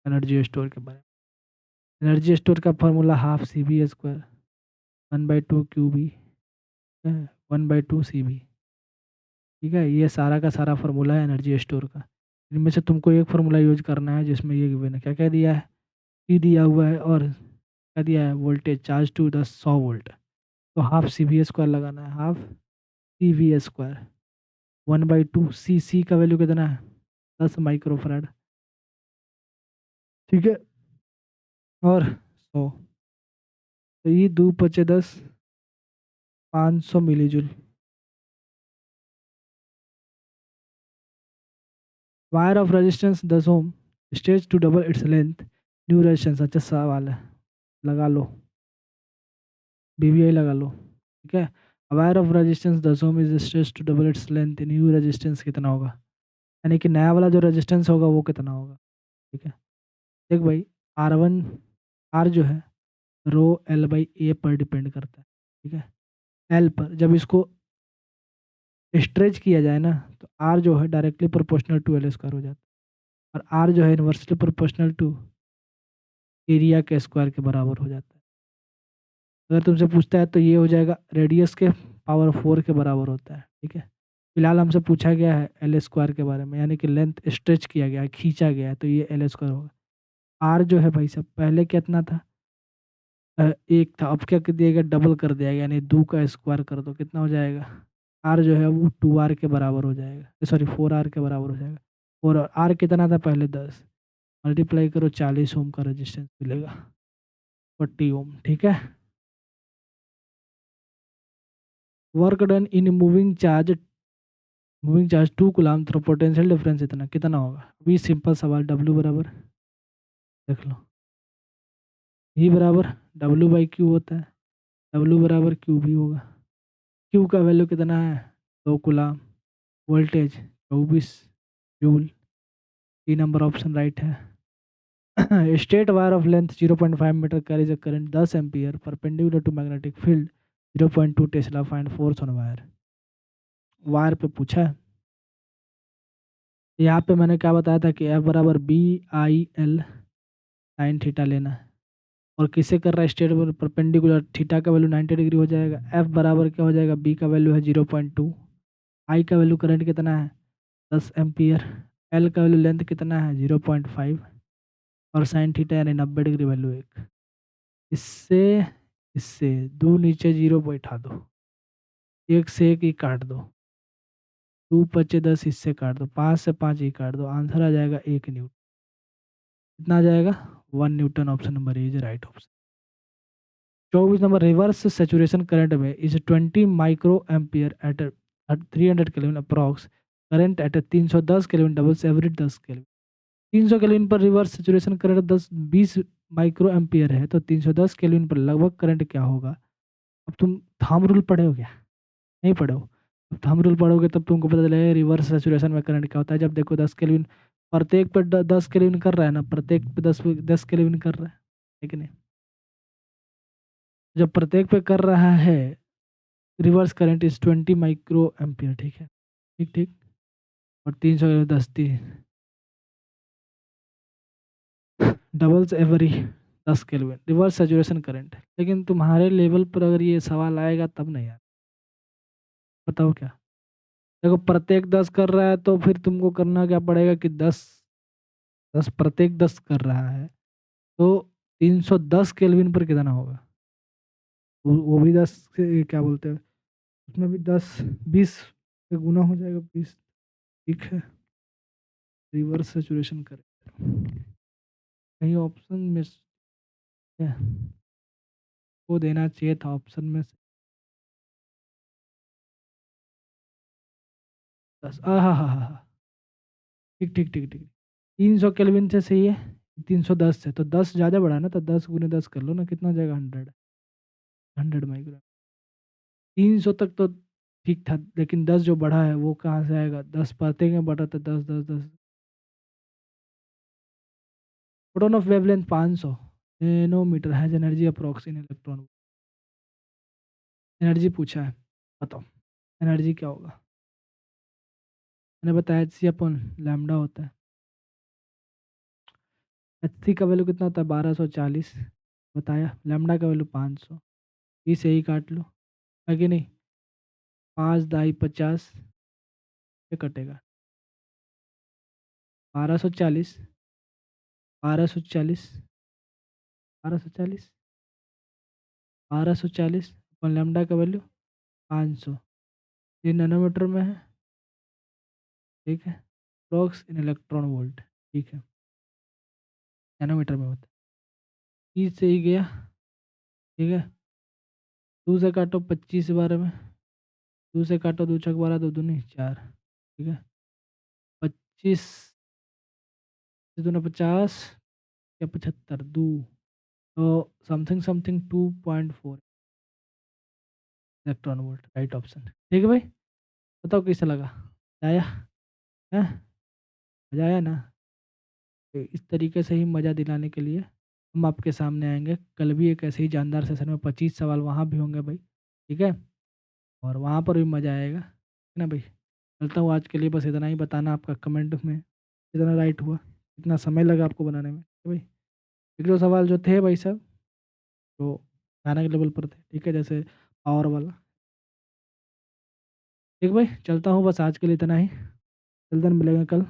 एनर्जी स्टोर के बारे में। एनर्जी स्टोर का formula half C V square 1/2 Q V 1/2 C V. ठीक है, ये सारा का सारा फार्मूला है एनर्जी स्टोर का। इनमें से तुमको एक फार्मूला यूज करना है जिसमें ये गिवन है। क्या क्या दिया है? ई दिया हुआ है और क्या दिया है? Voltage charge to 100 volt. तो हाफ सी वी स्क्वायर लगाना है, half C V square 1/2 C का वैल्यू कितना है? 10 माइक्रोफराड। ठीक है, और 100, तो ये 2 × 5 = 10, 500 millijoule. Wire of resistance 10 ohm stage to double its length, new resistance. अच्छा सवाल है, लगा लो, बीबीआई लगा लो। ठीक है, wire of resistance 10 ohm is stretched to double its length, new resistance कितना होगा? यानी कि नया वाला जो रेजिस्टेंस होगा वो कितना होगा? ठीक है, देख भाई, R1 R जो है रो L/A पर डिपेंड करता है। ठीक है, L पर जब इसको स्ट्रेच किया जाए ना तो R जो है directly proportional to L square हो जाता है, और R जो है इन्वर्सली प्रोपोर्शनल टू एरिया के स्क्वायर के बराबर हो जाता है। अगर तुमसे पूछता है तो ये हो जाएगा रेडियस के पावर 4 के बराबर होता है। ठीक है, फिलहाल हमसे पूछा गया है L स्क्वायर के बारे में, यानी कि लेंथ स्ट्रेच किया गया है, खींचा गया है, तो ये L स्क्वायर होगा। R जो है भाई साहब पहले कितना था? 1 था, अब क्या कर दिया गया? डबल कर दिया गया, यानी 2 का स्क्वायर कर दो, कितना हो जाएगा? R जो है वो 2R के बराबर हो जाएगा, सॉरी 4R के बराबर हो जाएगा। और R कितना था पहले? 10, मल्टीप्लाई करो 40 ओम का रेजिस्टेंस मिलेगा, 40 ओम। ठीक है, work done in moving charge 2 coulomb through potential difference इतना कितना होगा? अभी सिंपल सवाल, W बराबर देख लो, E बराबर W/Q होता है, W बराबर Q भी होगा। Q का वैल्यू कितना है? 2 कूलम, वोल्टेज 24 जूल। 3 नंबर ऑप्शन राइट है। Straight wire of length 0.5 metre carries a current 10 ampere perpendicular to magnetic field 0.2 tesla, find force on wire. Wire पे पूछा है। यहाँ पे मैंने क्या बताया था कि F बराबर BIL साइन थीटा लेना है, और किसे कर रहा है? स्ट्रेट परपेंडिकुलर, थीटा का वैल्यू 90 डिग्री हो जाएगा। F बराबर क्या हो जाएगा? B का वैल्यू है 0.2, I का वैल्यू करंट कितना है? 10 एम्पियर, L का वैल्यू लेंथ कितना है? 0.5, और साइन थीटा यानी 90 डिग्री वैल्यू 1। इससे इससे दो नीचे जीरो बैठा दो, एक से एक ही काट दो, 2 × 5 = 10, इससे काट दो, 5 से 5 ही काट दो, आंसर आ जाएगा 1 न्यूटन। कितना आ जाएगा? 1 newton. Option number A is right option. 24 number, reverse saturation current में is 20 micro ampere at 300 kelvin approx, current at 310 kelvin doubles every 10 kelvin. 300 kelvin पर reverse saturation current 20 micro ampere है, तो 310 kelvin पर लगभग current क्या होगा? अब तुम थंब रूल पढ़े हो क्या? नहीं पढ़े हो? अब थंब रूल पढ़ोगे तब तुमको पता चलेगा रिवर्स सैचुरेशन में करंट क्या होता है। जब देखो 10 केल्विन, प्रत्येक पे 10 केल्विन कर रहा है ना, प्रत्येक पे 10 केल्विन कर रहा है कि नहीं? जब प्रत्येक पे कर रहा है, reverse current is 20 micro ampere. ठीक है, ठीक ठीक। और 300 10 doubles every 10 kelvin reverse saturation current. लेकिन तुम्हारे लेवल पर अगर ये सवाल आएगा तब नहीं यार, बताओ क्या? देखो प्रत्येक 10 कर रहा है तो फिर तुमको करना क्या पड़ेगा कि 10 10 प्रत्येक 10 कर रहा है, तो 310 केल्विन पर कितना होगा? वो भी 10 से क्या बोलते हैं, उसमें भी 10 20 से गुना हो जाएगा, 20। ठीक है, रिवर्स सैचुरेशन करें, कहीं ऑप्शन में है, वो देना चाहिए था ऑप्शन में से। 10, हाँ हाँ हाँ, ठीक ठीक ठीक ठीक। 300 केल्विन से सही है, 310 से तो 10 ज़्यादा बड़ा है ना, तो 10 × 10 कर लो ना, कितना हो जाएगा? 100 माइक्रो। 300 तक तो ठीक था, लेकिन 10 जो बढ़ा है वो कहाँ से आएगा? 10 प्रत्येक में बढ़ा तो 10 10 10। Photon of wavelength 500 nanometre has energy approx in electron. Energy पूछा है, बताओ। एनर्जी क्या होगा? मैंने बताया एच सी अपन लैम्डा होता है। एच सी का वैल्यू कितना होता है? 1240 बताया। लैम्डा का वैल्यू 500। इसे ही काट लो, है कि नहीं? 5 दाई 50 ये कटेगा। 1240, 1240, 1240, 1240 अपन लैम्डा का वैल्यू 500। ये नैनोमीटर में है, ठीक है। अप्रॉक्स इन इलेक्ट्रॉन वोल्ट, ठीक है, नैनोमीटर में होता है। ई से ही गया, ठीक है। 2 से काटो 25 बारे में, 2 से काटो 2 छक 12, 2 दूनी 4, ठीक है। 25 से दूना 50 या 75 2, तो something something 2.4 electron volt, right option, ठीक है भाई। बताओ कैसा लगा? आया है? मजा आया ना? तो इस तरीके से ही मज़ा दिलाने के लिए हम आपके सामने आएंगे कल भी एक ऐसे ही जानदार सेशन में। 25 सवाल वहाँ भी होंगे भाई, ठीक है। और वहाँ पर भी मज़ा आएगा, है ना भाई। चलता हूँ, आज के लिए बस इतना ही। बताना आपका कमेंट में कितना राइट हुआ, कितना समय लगा आपको बनाने में, ठीक है भाई। एक दो सवाल जो थे भाई साहब, तो भयानक लेवल पर थे, ठीक है, जैसे पावर वाला। ठीक भाई, चलता हूँ, बस आज के लिए इतना ही। जल्द मिलेंगे कल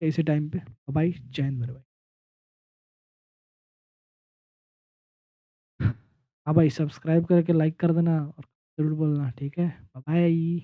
इसी टाइम पे। बाय, जय हिंद मेरे भाई। हाँ भाई, सब्सक्राइब करके लाइक कर देना और जरूर बोलना, ठीक है। बाय।